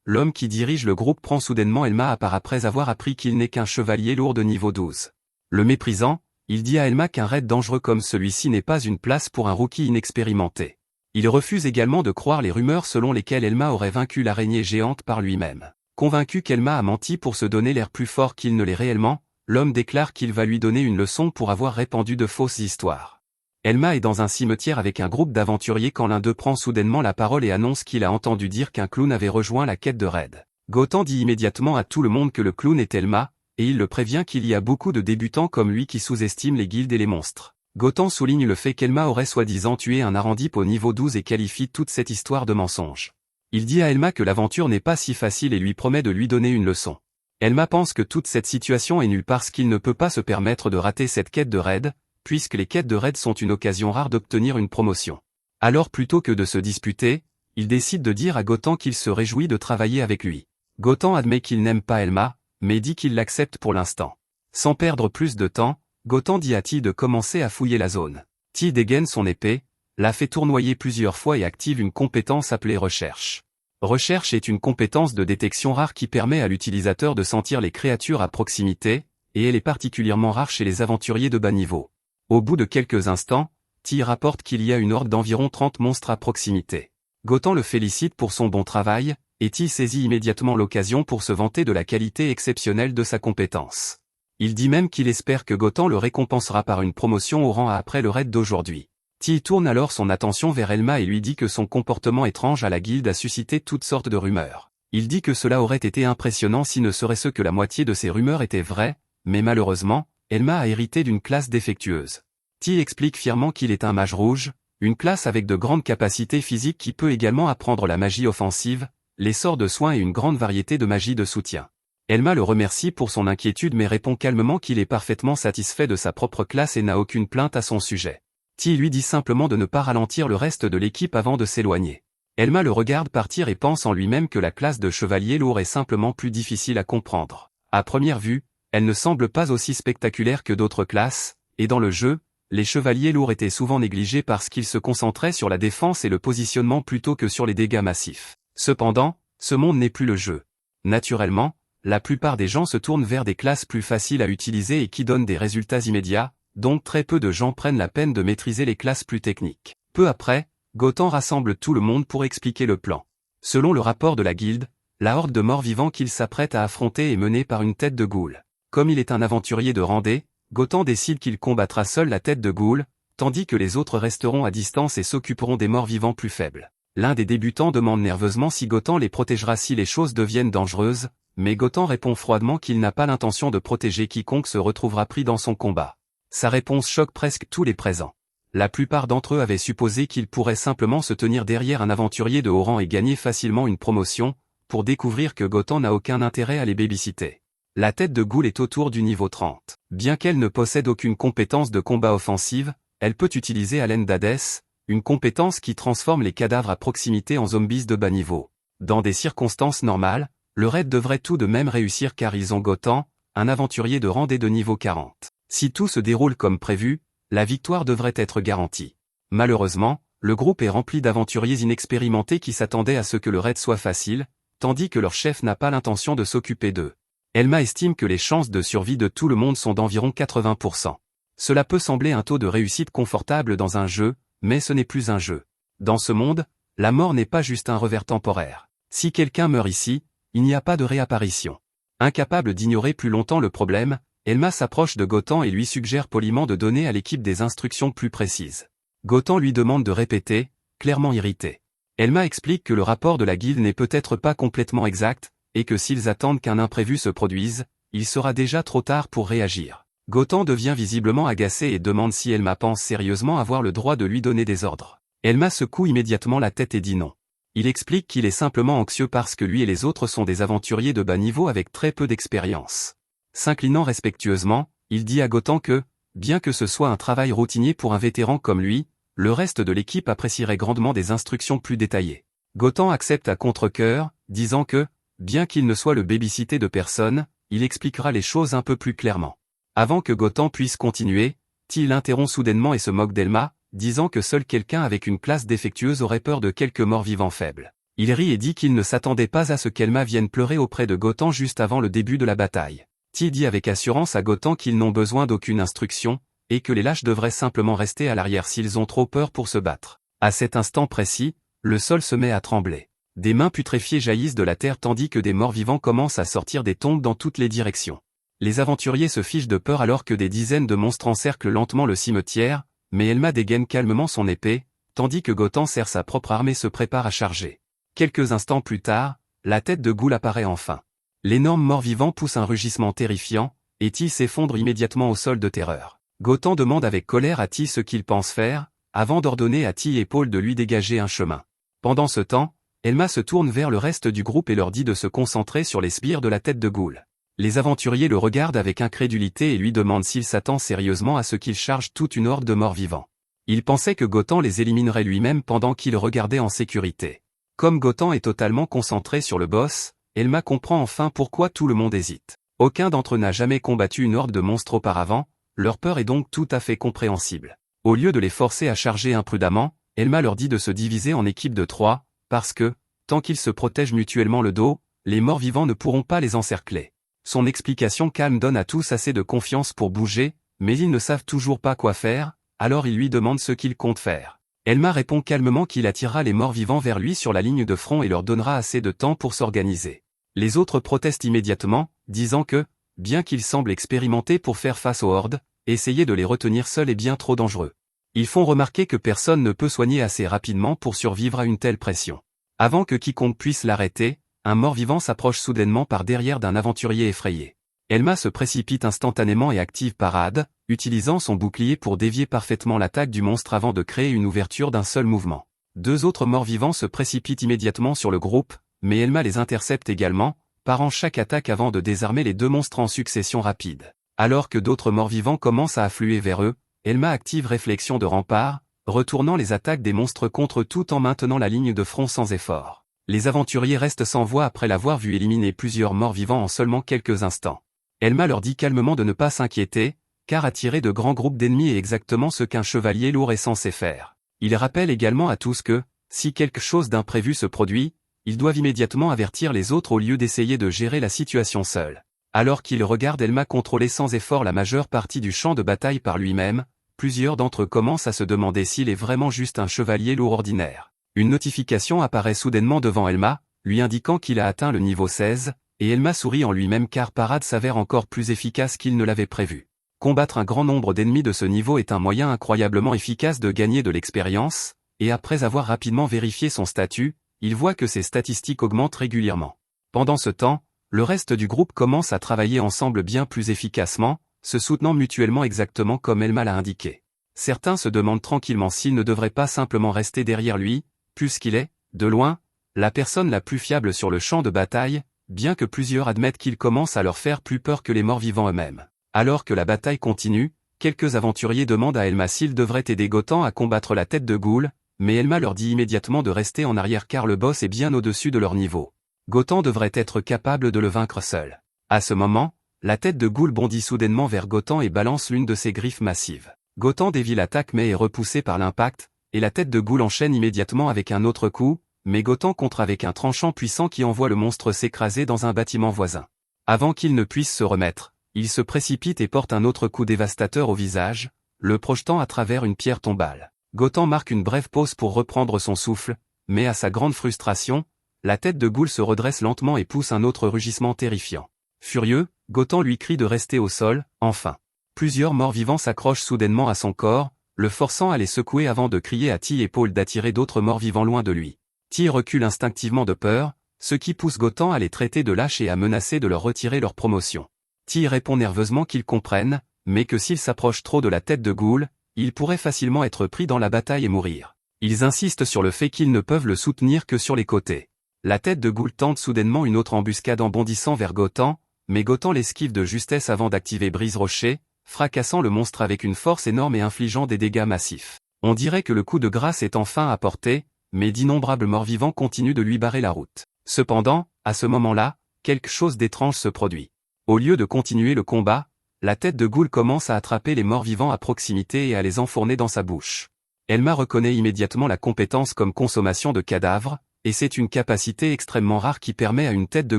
l'homme qui dirige le groupe prend soudainement Elma à part après avoir appris qu'il n'est qu'un chevalier lourd de niveau 12. Le méprisant, il dit à Elma qu'un raid dangereux comme celui-ci n'est pas une place pour un rookie inexpérimenté. Il refuse également de croire les rumeurs selon lesquelles Elma aurait vaincu l'araignée géante par lui-même. Convaincu qu'Elma a menti pour se donner l'air plus fort qu'il ne l'est réellement, l'homme déclare qu'il va lui donner une leçon pour avoir répandu de fausses histoires. Elma est dans un cimetière avec un groupe d'aventuriers quand l'un d'eux prend soudainement la parole et annonce qu'il a entendu dire qu'un clown avait rejoint la quête de raid. Gotham dit immédiatement à tout le monde que le clown est Elma, et il le prévient qu'il y a beaucoup de débutants comme lui qui sous-estiment les guildes et les monstres. Gotham souligne le fait qu'Elma aurait soi-disant tué un Arandip au niveau 12 et qualifie toute cette histoire de mensonge. Il dit à Elma que l'aventure n'est pas si facile et lui promet de lui donner une leçon. Elma pense que toute cette situation est nulle parce qu'il ne peut pas se permettre de rater cette quête de raid, puisque les quêtes de raid sont une occasion rare d'obtenir une promotion. Alors plutôt que de se disputer, il décide de dire à Gotham qu'il se réjouit de travailler avec lui. Gotham admet qu'il n'aime pas Elma, mais dit qu'il l'accepte pour l'instant. Sans perdre plus de temps, Gotham dit à Ti de commencer à fouiller la zone. Ti dégaine son épée, la fait tournoyer plusieurs fois et active une compétence appelée Recherche. Recherche est une compétence de détection rare qui permet à l'utilisateur de sentir les créatures à proximité, et elle est particulièrement rare chez les aventuriers de bas niveau. Au bout de quelques instants, Ti rapporte qu'il y a une horde d'environ 30 monstres à proximité. Gotham le félicite pour son bon travail, et Ti saisit immédiatement l'occasion pour se vanter de la qualité exceptionnelle de sa compétence. Il dit même qu'il espère que Gotham le récompensera par une promotion au rang A après le raid d'aujourd'hui. Ti tourne alors son attention vers Elma et lui dit que son comportement étrange à la guilde a suscité toutes sortes de rumeurs. Il dit que cela aurait été impressionnant si ne serait-ce que la moitié de ces rumeurs étaient vraies, mais malheureusement, Elma a hérité d'une classe défectueuse. Ti explique fièrement qu'il est un mage rouge, une classe avec de grandes capacités physiques qui peut également apprendre la magie offensive, les sorts de soins et une grande variété de magie de soutien. Elma le remercie pour son inquiétude mais répond calmement qu'il est parfaitement satisfait de sa propre classe et n'a aucune plainte à son sujet. Ti lui dit simplement de ne pas ralentir le reste de l'équipe avant de s'éloigner. Elma le regarde partir et pense en lui-même que la classe de chevalier lourd est simplement plus difficile à comprendre. À première vue, elle ne semble pas aussi spectaculaire que d'autres classes, et dans le jeu, les chevaliers lourds étaient souvent négligés parce qu'ils se concentraient sur la défense et le positionnement plutôt que sur les dégâts massifs. Cependant, ce monde n'est plus le jeu. Naturellement, la plupart des gens se tournent vers des classes plus faciles à utiliser et qui donnent des résultats immédiats, donc très peu de gens prennent la peine de maîtriser les classes plus techniques. Peu après, Gotham rassemble tout le monde pour expliquer le plan. Selon le rapport de la guilde, la horde de morts-vivants qu'il s'apprête à affronter est menée par une tête de ghoul. Comme il est un aventurier de randée, Gotham décide qu'il combattra seul la tête de ghoul, tandis que les autres resteront à distance et s'occuperont des morts-vivants plus faibles. L'un des débutants demande nerveusement si Gotham les protégera si les choses deviennent dangereuses, mais Gotham répond froidement qu'il n'a pas l'intention de protéger quiconque se retrouvera pris dans son combat. Sa réponse choque presque tous les présents. La plupart d'entre eux avaient supposé qu'il pourrait simplement se tenir derrière un aventurier de haut rang et gagner facilement une promotion, pour découvrir que Gotham n'a aucun intérêt à les babysitter. La tête de ghoul est autour du niveau 30. Bien qu'elle ne possède aucune compétence de combat offensive, elle peut utiliser Haleine d'Hadès, une compétence qui transforme les cadavres à proximité en zombies de bas niveau. Dans des circonstances normales, le raid devrait tout de même réussir car ils ont Gotham, un aventurier de randée de niveau 40. Si tout se déroule comme prévu, la victoire devrait être garantie. Malheureusement, le groupe est rempli d'aventuriers inexpérimentés qui s'attendaient à ce que le raid soit facile, tandis que leur chef n'a pas l'intention de s'occuper d'eux. Elma estime que les chances de survie de tout le monde sont d'environ 80%. Cela peut sembler un taux de réussite confortable dans un jeu, mais ce n'est plus un jeu. Dans ce monde, la mort n'est pas juste un revers temporaire. Si quelqu'un meurt ici, il n'y a pas de réapparition. Incapable d'ignorer plus longtemps le problème, Elma s'approche de Gotham et lui suggère poliment de donner à l'équipe des instructions plus précises. Gotham lui demande de répéter, clairement irrité. Elma explique que le rapport de la guilde n'est peut-être pas complètement exact, et que s'ils attendent qu'un imprévu se produise, il sera déjà trop tard pour réagir. Gotham devient visiblement agacé et demande si Elma pense sérieusement avoir le droit de lui donner des ordres. Elma secoue immédiatement la tête et dit non. Il explique qu'il est simplement anxieux parce que lui et les autres sont des aventuriers de bas niveau avec très peu d'expérience. S'inclinant respectueusement, il dit à Gotham que, bien que ce soit un travail routinier pour un vétéran comme lui, le reste de l'équipe apprécierait grandement des instructions plus détaillées. Gotham accepte à contre-cœur, disant que, bien qu'il ne soit le babysitter de personne, il expliquera les choses un peu plus clairement. Avant que Gotham puisse continuer, Ti l'interrompt soudainement et se moque d'Elma, disant que seul quelqu'un avec une classe défectueuse aurait peur de quelques morts-vivants faibles. Il rit et dit qu'il ne s'attendait pas à ce qu'Elma vienne pleurer auprès de Gotham juste avant le début de la bataille. Ti dit avec assurance à Gotham qu'ils n'ont besoin d'aucune instruction, et que les lâches devraient simplement rester à l'arrière s'ils ont trop peur pour se battre. À cet instant précis, le sol se met à trembler. Des mains putréfiées jaillissent de la terre tandis que des morts-vivants commencent à sortir des tombes dans toutes les directions. Les aventuriers se fichent de peur alors que des dizaines de monstres encerclent lentement le cimetière, mais Elma dégaine calmement son épée, tandis que Gotham serre sa propre arme et se prépare à charger. Quelques instants plus tard, la tête de Ghoul apparaît enfin. L'énorme mort-vivant pousse un rugissement terrifiant, et Ti s'effondre immédiatement au sol de terreur. Gotham demande avec colère à Ti ce qu'il pense faire, avant d'ordonner à Ti et Paul de lui dégager un chemin. Pendant ce temps, Elma se tourne vers le reste du groupe et leur dit de se concentrer sur les sbires de la tête de Ghoul. Les aventuriers le regardent avec incrédulité et lui demandent s'il s'attend sérieusement à ce qu'il charge toute une horde de morts-vivants. Il pensait que Gotham les éliminerait lui-même pendant qu'il regardait en sécurité. Comme Gotham est totalement concentré sur le boss, Elma comprend enfin pourquoi tout le monde hésite. Aucun d'entre eux n'a jamais combattu une horde de monstres auparavant, leur peur est donc tout à fait compréhensible. Au lieu de les forcer à charger imprudemment, Elma leur dit de se diviser en équipes de 3, parce que, tant qu'ils se protègent mutuellement le dos, les morts-vivants ne pourront pas les encercler. Son explication calme donne à tous assez de confiance pour bouger, mais ils ne savent toujours pas quoi faire, alors il lui demande ce qu'il compte faire. Elma répond calmement qu'il attirera les morts-vivants vers lui sur la ligne de front et leur donnera assez de temps pour s'organiser. Les autres protestent immédiatement, disant que, bien qu'ils semblent expérimentés pour faire face aux hordes, essayer de les retenir seuls est bien trop dangereux. Ils font remarquer que personne ne peut soigner assez rapidement pour survivre à une telle pression. Avant que quiconque puisse l'arrêter, un mort-vivant s'approche soudainement par derrière d'un aventurier effrayé. Elma se précipite instantanément et active Parade, utilisant son bouclier pour dévier parfaitement l'attaque du monstre avant de créer une ouverture d'un seul mouvement. Deux autres morts-vivants se précipitent immédiatement sur le groupe, mais Elma les intercepte également, parant chaque attaque avant de désarmer les deux monstres en succession rapide. Alors que d'autres morts-vivants commencent à affluer vers eux, Elma active Réflexion de rempart, retournant les attaques des monstres contre eux tout en maintenant la ligne de front sans effort. Les aventuriers restent sans voix après l'avoir vu éliminer plusieurs morts-vivants en seulement quelques instants. Elma leur dit calmement de ne pas s'inquiéter, car attirer de grands groupes d'ennemis est exactement ce qu'un chevalier lourd est censé faire. Il rappelle également à tous que, si quelque chose d'imprévu se produit, ils doivent immédiatement avertir les autres au lieu d'essayer de gérer la situation seuls. Alors qu'il regarde Elma contrôler sans effort la majeure partie du champ de bataille par lui-même, plusieurs d'entre eux commencent à se demander s'il est vraiment juste un chevalier lourd ordinaire. Une notification apparaît soudainement devant Elma, lui indiquant qu'il a atteint le niveau 16, et Elma sourit en lui-même car Parade s'avère encore plus efficace qu'il ne l'avait prévu. Combattre un grand nombre d'ennemis de ce niveau est un moyen incroyablement efficace de gagner de l'expérience, et après avoir rapidement vérifié son statut, il voit que ses statistiques augmentent régulièrement. Pendant ce temps, le reste du groupe commence à travailler ensemble bien plus efficacement, se soutenant mutuellement exactement comme Elma l'a indiqué. Certains se demandent tranquillement s'il ne devrait pas simplement rester derrière lui, puisqu'il est, de loin, la personne la plus fiable sur le champ de bataille, bien que plusieurs admettent qu'il commence à leur faire plus peur que les morts-vivants eux-mêmes. Alors que la bataille continue, quelques aventuriers demandent à Elma s'ils devraient aider Gotham à combattre la tête de Ghoul, mais Elma leur dit immédiatement de rester en arrière car le boss est bien au-dessus de leur niveau. Gotham devrait être capable de le vaincre seul. À ce moment, la tête de Ghoul bondit soudainement vers Gotham et balance l'une de ses griffes massives. Gotham dévie l'attaque mais est repoussé par l'impact, et la tête de Ghoul enchaîne immédiatement avec un autre coup, mais Gotham contre avec un tranchant puissant qui envoie le monstre s'écraser dans un bâtiment voisin. Avant qu'il ne puisse se remettre, il se précipite et porte un autre coup dévastateur au visage, le projetant à travers une pierre tombale. Gotham marque une brève pause pour reprendre son souffle, mais à sa grande frustration, la tête de Ghoul se redresse lentement et pousse un autre rugissement terrifiant. Furieux, Gotham lui crie de rester au sol, enfin. Plusieurs morts-vivants s'accrochent soudainement à son corps, le forçant à les secouer avant de crier à Ti et Paul d'attirer d'autres morts-vivants loin de lui. Ti recule instinctivement de peur, ce qui pousse Gotham à les traiter de lâches et à menacer de leur retirer leur promotion. Ti répond nerveusement qu'ils comprennent, mais que s'ils s'approchent trop de la tête de Ghoul, ils pourraient facilement être pris dans la bataille et mourir. Ils insistent sur le fait qu'ils ne peuvent le soutenir que sur les côtés. La tête de Ghoul tente soudainement une autre embuscade en bondissant vers Gotham, mais Gotham l'esquive de justesse avant d'activer Brise-Rocher, fracassant le monstre avec une force énorme et infligeant des dégâts massifs. On dirait que le coup de grâce est enfin à portée, mais d'innombrables morts-vivants continuent de lui barrer la route. Cependant, à ce moment-là, quelque chose d'étrange se produit. Au lieu de continuer le combat, La tête de Ghoul commence à attraper les morts-vivants à proximité et à les enfourner dans sa bouche. Elma reconnaît immédiatement la compétence comme consommation de cadavres, et c'est une capacité extrêmement rare qui permet à une tête de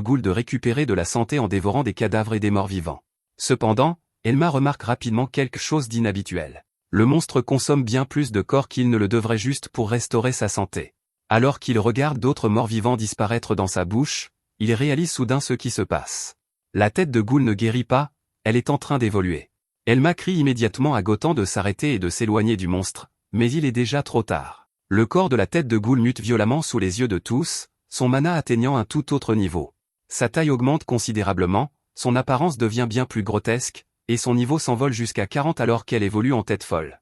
Ghoul de récupérer de la santé en dévorant des cadavres et des morts-vivants. Cependant, Elma remarque rapidement quelque chose d'inhabituel. Le monstre consomme bien plus de corps qu'il ne le devrait juste pour restaurer sa santé. Alors qu'il regarde d'autres morts-vivants disparaître dans sa bouche, il réalise soudain ce qui se passe. La tête de Ghoul ne guérit pas, elle est en train d'évoluer. Elma crie immédiatement à Gotan de s'arrêter et de s'éloigner du monstre, mais il est déjà trop tard. Le corps de la tête de Ghoul mute violemment sous les yeux de tous, son mana atteignant un tout autre niveau. Sa taille augmente considérablement, son apparence devient bien plus grotesque, et son niveau s'envole jusqu'à 40 alors qu'elle évolue en tête folle.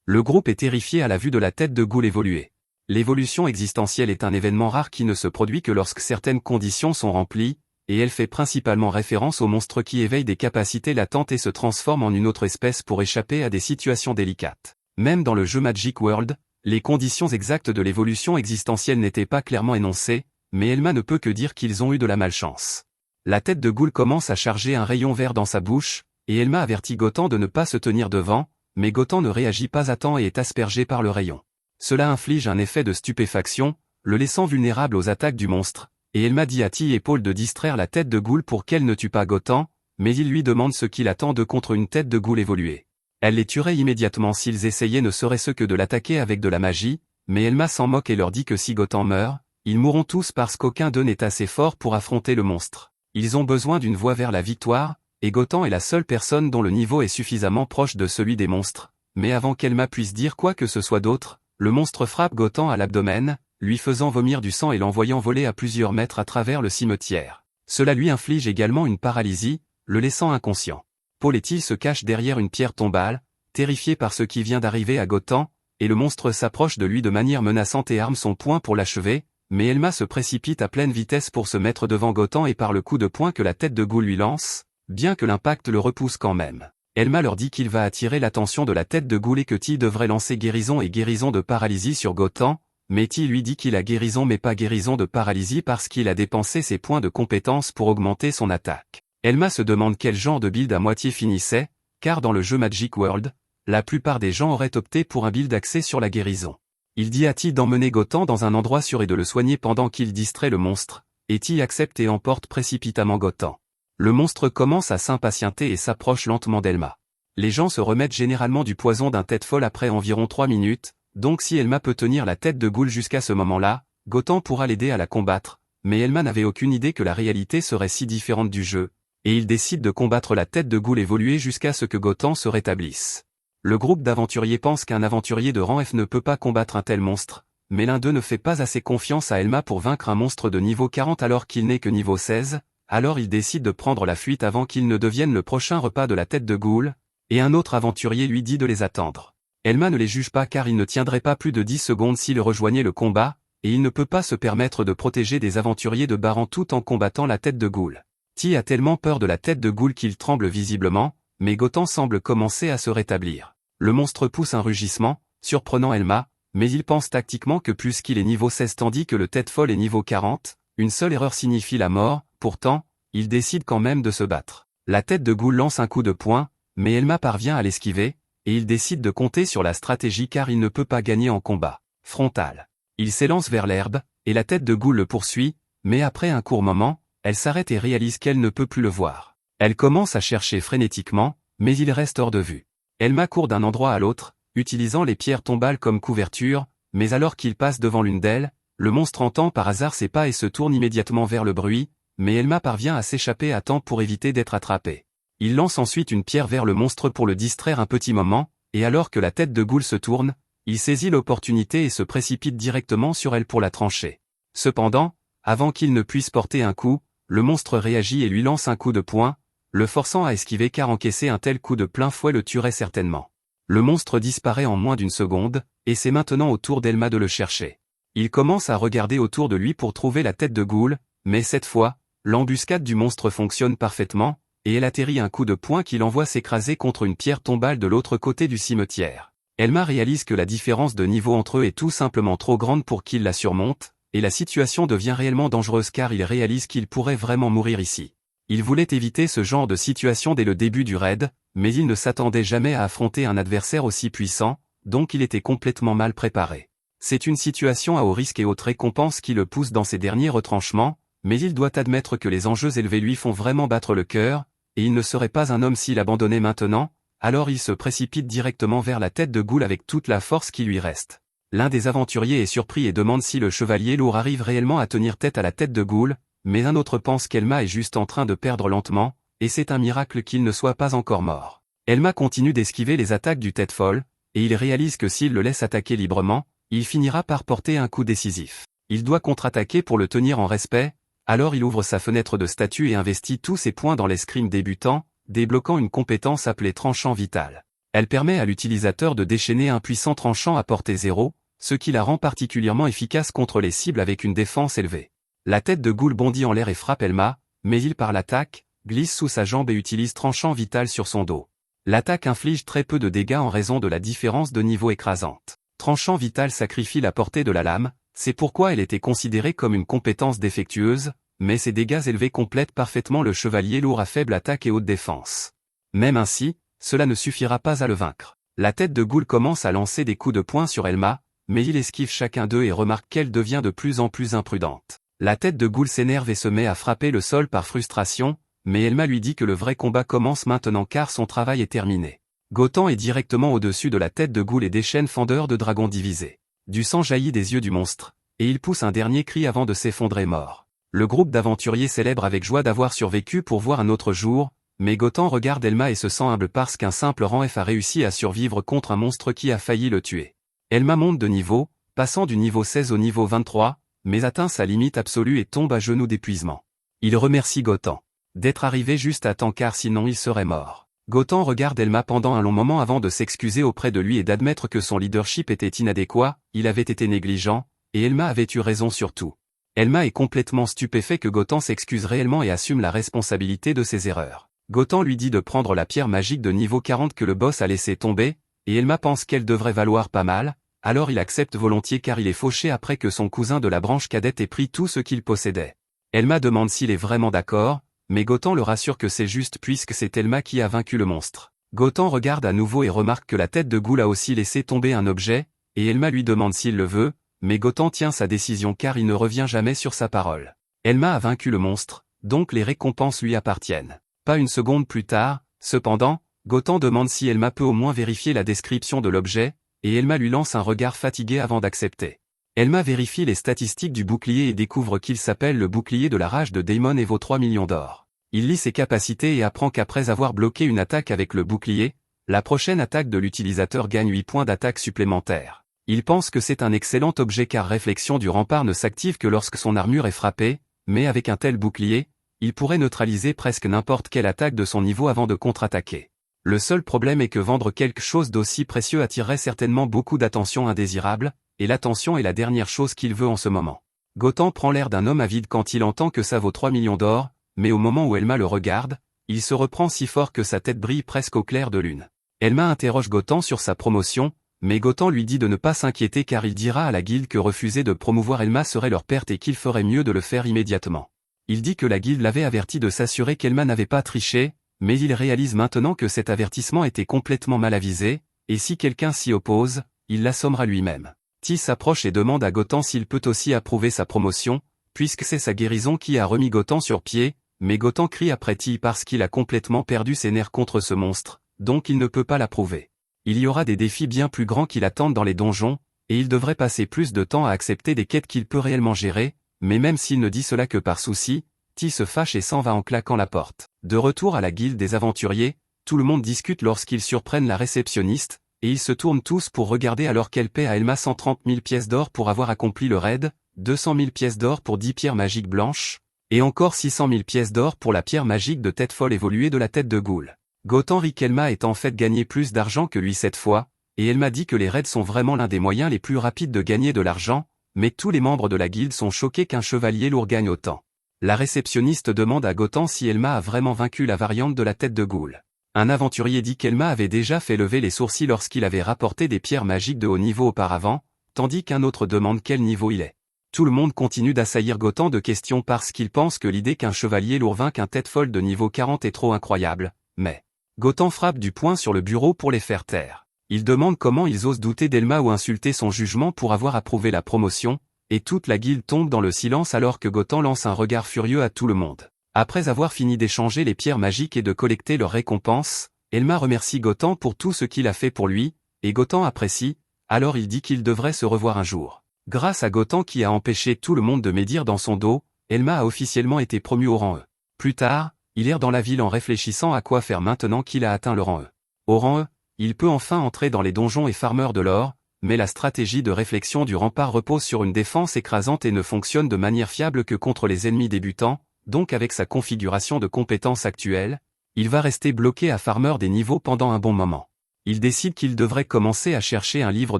Le groupe est terrifié à la vue de la tête de Ghoul évoluer. L'évolution existentielle est un événement rare qui ne se produit que lorsque certaines conditions sont remplies, et elle fait principalement référence aux monstres qui éveillent des capacités latentes et se transforment en une autre espèce pour échapper à des situations délicates. Même dans le jeu Magic World, les conditions exactes de l'évolution existentielle n'étaient pas clairement énoncées, mais Elma ne peut que dire qu'ils ont eu de la malchance. La tête de Ghoul commence à charger un rayon vert dans sa bouche, et Elma avertit Gotan de ne pas se tenir devant, mais Gotan ne réagit pas à temps et est aspergé par le rayon. Cela inflige un effet de stupéfaction, le laissant vulnérable aux attaques du monstre, et Elma dit à Ti et Paul de distraire la tête de Ghoul pour qu'elle ne tue pas Gotan, mais il lui demande ce qu'il attend de contre une tête de Ghoul évoluée. Elle les tuerait immédiatement s'ils essayaient ne serait-ce que de l'attaquer avec de la magie, mais Elma s'en moque et leur dit que si Gotan meurt, ils mourront tous parce qu'aucun d'eux n'est assez fort pour affronter le monstre. Ils ont besoin d'une voie vers la victoire, et Gotan est la seule personne dont le niveau est suffisamment proche de celui des monstres, mais avant qu'Elma puisse dire quoi que ce soit d'autre, le monstre frappe Gotan à l'abdomen, lui faisant vomir du sang et l'envoyant voler à plusieurs mètres à travers le cimetière. Cela lui inflige également une paralysie, le laissant inconscient. Paul et Ti se cachent derrière une pierre tombale, terrifiés par ce qui vient d'arriver à Gotan, et le monstre s'approche de lui de manière menaçante et arme son poing pour l'achever, mais Elma se précipite à pleine vitesse pour se mettre devant Gotan et par le coup de poing que la tête de Ghoul lui lance, bien que l'impact le repousse quand même. Elma leur dit qu'il va attirer l'attention de la tête de Ghoul et que Ti devrait lancer guérison et guérison de paralysie sur Gotan, mais Ti lui dit qu'il a guérison mais pas guérison de paralysie parce qu'il a dépensé ses points de compétence pour augmenter son attaque. Elma se demande quel genre de build à moitié finissait, car dans le jeu Magic World, la plupart des gens auraient opté pour un build axé sur la guérison. Il dit à Ti d'emmener Gotan dans un endroit sûr et de le soigner pendant qu'il distrait le monstre, et Ti accepte et emporte précipitamment Gotan. Le monstre commence à s'impatienter et s'approche lentement d'Elma. Les gens se remettent généralement du poison d'un tête folle après environ 3 minutes, donc si Elma peut tenir la tête de Ghoul jusqu'à ce moment-là, Gotan pourra l'aider à la combattre, mais Elma n'avait aucune idée que la réalité serait si différente du jeu, et il décide de combattre la tête de Ghoul évoluée jusqu'à ce que Gotan se rétablisse. Le groupe d'aventuriers pense qu'un aventurier de rang F ne peut pas combattre un tel monstre, mais l'un d'eux ne fait pas assez confiance à Elma pour vaincre un monstre de niveau 40 alors qu'il n'est que niveau 16, alors il décide de prendre la fuite avant qu'il ne devienne le prochain repas de la tête de Ghoul, et un autre aventurier lui dit de les attendre. Elma ne les juge pas car il ne tiendrait pas plus de 10 secondes s'il rejoignait le combat, et il ne peut pas se permettre de protéger des aventuriers de Baran tout en combattant la tête de Ghoul. Ti a tellement peur de la tête de Ghoul qu'il tremble visiblement, mais Gotan semble commencer à se rétablir. Le monstre pousse un rugissement, surprenant Elma, mais il pense tactiquement que puisqu'il est niveau 16 tandis que le tête folle est niveau 40, une seule erreur signifie la mort, pourtant, il décide quand même de se battre. La tête de Ghoul lance un coup de poing, mais Elma parvient à l'esquiver, et il décide de compter sur la stratégie car il ne peut pas gagner en combat frontal. Il s'élance vers l'herbe, et la tête de Ghoul le poursuit, mais après un court moment, elle s'arrête et réalise qu'elle ne peut plus le voir. Elle commence à chercher frénétiquement, mais il reste hors de vue. Elma court d'un endroit à l'autre, utilisant les pierres tombales comme couverture, mais alors qu'il passe devant l'une d'elles, le monstre entend par hasard ses pas et se tourne immédiatement vers le bruit, mais Elma parvient à s'échapper à temps pour éviter d'être attrapée. Il lance ensuite une pierre vers le monstre pour le distraire un petit moment, et alors que la tête de Ghoul se tourne, il saisit l'opportunité et se précipite directement sur elle pour la trancher. Cependant, avant qu'il ne puisse porter un coup, le monstre réagit et lui lance un coup de poing, le forçant à esquiver car encaisser un tel coup de plein fouet le tuerait certainement. Le monstre disparaît en moins d'une seconde, et c'est maintenant au tour d'Elma de le chercher. Il commence à regarder autour de lui pour trouver la tête de Ghoul, mais cette fois, l'embuscade du monstre fonctionne parfaitement, et elle atterrit un coup de poing qui l'envoie s'écraser contre une pierre tombale de l'autre côté du cimetière. Elma réalise que la différence de niveau entre eux est tout simplement trop grande pour qu'il la surmonte, et la situation devient réellement dangereuse car il réalise qu'il pourrait vraiment mourir ici. Il voulait éviter ce genre de situation dès le début du raid, mais il ne s'attendait jamais à affronter un adversaire aussi puissant, donc il était complètement mal préparé. C'est une situation à haut risque et haute récompense qui le pousse dans ses derniers retranchements, mais il doit admettre que les enjeux élevés lui font vraiment battre le cœur, et il ne serait pas un homme s'il abandonnait maintenant, alors il se précipite directement vers la tête de Ghoul avec toute la force qui lui reste. L'un des aventuriers est surpris et demande si le chevalier lourd arrive réellement à tenir tête à la tête de Ghoul, mais un autre pense qu'Elma est juste en train de perdre lentement, et c'est un miracle qu'il ne soit pas encore mort. Elma continue d'esquiver les attaques du tête folle, et il réalise que s'il le laisse attaquer librement, il finira par porter un coup décisif. Il doit contre-attaquer pour le tenir en respect, alors il ouvre sa fenêtre de statut et investit tous ses points dans l'escrime débutant, débloquant une compétence appelée tranchant vital. Elle permet à l'utilisateur de déchaîner un puissant tranchant à portée 0, ce qui la rend particulièrement efficace contre les cibles avec une défense élevée. La tête de Ghoul bondit en l'air et frappe Elma, mais il par l'attaque, glisse sous sa jambe et utilise tranchant vital sur son dos. L'attaque inflige très peu de dégâts en raison de la différence de niveau écrasante. Tranchant vital sacrifie la portée de la lame, c'est pourquoi elle était considérée comme une compétence défectueuse, mais ses dégâts élevés complètent parfaitement le chevalier lourd à faible attaque et haute défense. Même ainsi, cela ne suffira pas à le vaincre. La tête de Ghoul commence à lancer des coups de poing sur Elma, mais il esquive chacun d'eux et remarque qu'elle devient de plus en plus imprudente. La tête de Ghoul s'énerve et se met à frapper le sol par frustration, mais Elma lui dit que le vrai combat commence maintenant car son travail est terminé. Gotan est directement au-dessus de la tête de Ghoul et déchaîne fendeur de dragon divisé. Du sang jaillit des yeux du monstre, et il pousse un dernier cri avant de s'effondrer mort. Le groupe d'aventuriers célèbre avec joie d'avoir survécu pour voir un autre jour, mais Gotan regarde Elma et se sent humble parce qu'un simple rang F a réussi à survivre contre un monstre qui a failli le tuer. Elma monte de niveau, passant du niveau 16 au niveau 23, mais atteint sa limite absolue et tombe à genoux d'épuisement. Il remercie Gotan d'être arrivé juste à temps car sinon il serait mort. Gotan regarde Elma pendant un long moment avant de s'excuser auprès de lui et d'admettre que son leadership était inadéquat, il avait été négligent, et Elma avait eu raison sur tout. Elma est complètement stupéfait que Gotan s'excuse réellement et assume la responsabilité de ses erreurs. Gotan lui dit de prendre la pierre magique de niveau 40 que le boss a laissé tomber, et Elma pense qu'elle devrait valoir pas mal, alors il accepte volontiers car il est fauché après que son cousin de la branche cadette ait pris tout ce qu'il possédait. Elma demande s'il est vraiment d'accord, mais Gotan le rassure que c'est juste puisque c'est Elma qui a vaincu le monstre. Gotan regarde à nouveau et remarque que la tête de Ghoul a aussi laissé tomber un objet, et Elma lui demande s'il le veut, mais Gotan tient sa décision car il ne revient jamais sur sa parole. Elma a vaincu le monstre, donc les récompenses lui appartiennent. Pas une seconde plus tard, cependant, Gotan demande si Elma peut au moins vérifier la description de l'objet, et Elma lui lance un regard fatigué avant d'accepter. Elma vérifie les statistiques du bouclier et découvre qu'il s'appelle le bouclier de la rage de Daemon et vaut 3 millions d'or. Il lit ses capacités et apprend qu'après avoir bloqué une attaque avec le bouclier, la prochaine attaque de l'utilisateur gagne 8 points d'attaque supplémentaires. Il pense que c'est un excellent objet car réflexion du rempart ne s'active que lorsque son armure est frappée, mais avec un tel bouclier, il pourrait neutraliser presque n'importe quelle attaque de son niveau avant de contre-attaquer. Le seul problème est que vendre quelque chose d'aussi précieux attirerait certainement beaucoup d'attention indésirable, et l'attention est la dernière chose qu'il veut en ce moment. Gotan prend l'air d'un homme avide quand il entend que ça vaut 3 millions d'or, mais au moment où Elma le regarde, il se reprend si fort que sa tête brille presque au clair de lune. Elma interroge Gotan sur sa promotion, mais Gotan lui dit de ne pas s'inquiéter car il dira à la guilde que refuser de promouvoir Elma serait leur perte et qu'il ferait mieux de le faire immédiatement. Il dit que la guilde l'avait averti de s'assurer qu'Elma n'avait pas triché, mais il réalise maintenant que cet avertissement était complètement mal avisé, et si quelqu'un s'y oppose, il l'assommera lui-même. Ti s'approche et demande à Gotan s'il peut aussi approuver sa promotion, puisque c'est sa guérison qui a remis Gotan sur pied, mais Gotan crie après Ti parce qu'il a complètement perdu ses nerfs contre ce monstre, donc il ne peut pas l'approuver. Il y aura des défis bien plus grands qui l'attendent dans les donjons, et il devrait passer plus de temps à accepter des quêtes qu'il peut réellement gérer, mais même s'il ne dit cela que par souci, Ti se fâche et s'en va en claquant la porte. De retour à la guilde des aventuriers, tout le monde discute lorsqu'ils surprennent la réceptionniste, et ils se tournent tous pour regarder alors qu'elle paie à Elma 130 000 pièces d'or pour avoir accompli le raid, 200 000 pièces d'or pour 10 pierres magiques blanches, et encore 600 000 pièces d'or pour la pierre magique de tête folle évoluée de la tête de Ghoul. Gotan rit qu'Elma ait en fait gagné plus d'argent que lui cette fois, et Elma dit que les raids sont vraiment l'un des moyens les plus rapides de gagner de l'argent, mais tous les membres de la guilde sont choqués qu'un chevalier lourd gagne autant. La réceptionniste demande à Gotan si Elma a vraiment vaincu la variante de la tête de Ghoul. Un aventurier dit qu'Elma avait déjà fait lever les sourcils lorsqu'il avait rapporté des pierres magiques de haut niveau auparavant, tandis qu'un autre demande quel niveau il est. Tout le monde continue d'assaillir Gotham de questions parce qu'il pense que l'idée qu'un chevalier lourd vainque un tête folle de niveau 40 est trop incroyable, mais Gotham frappe du poing sur le bureau pour les faire taire. Il demande comment ils osent douter d'Elma ou insulter son jugement pour avoir approuvé la promotion, et toute la guilde tombe dans le silence alors que Gotham lance un regard furieux à tout le monde. Après avoir fini d'échanger les pierres magiques et de collecter leurs récompenses, Elma remercie Gotham pour tout ce qu'il a fait pour lui, et Gotham apprécie, alors il dit qu'il devrait se revoir un jour. Grâce à Gotham qui a empêché tout le monde de médire dans son dos, Elma a officiellement été promue au rang E. Plus tard, il erre dans la ville en réfléchissant à quoi faire maintenant qu'il a atteint le rang E. Au rang E, il peut enfin entrer dans les donjons et farmeurs de l'or, mais la stratégie de réflexion du rempart repose sur une défense écrasante et ne fonctionne de manière fiable que contre les ennemis débutants, donc avec sa configuration de compétences actuelle, il va rester bloqué à farmer des niveaux pendant un bon moment. Il décide qu'il devrait commencer à chercher un livre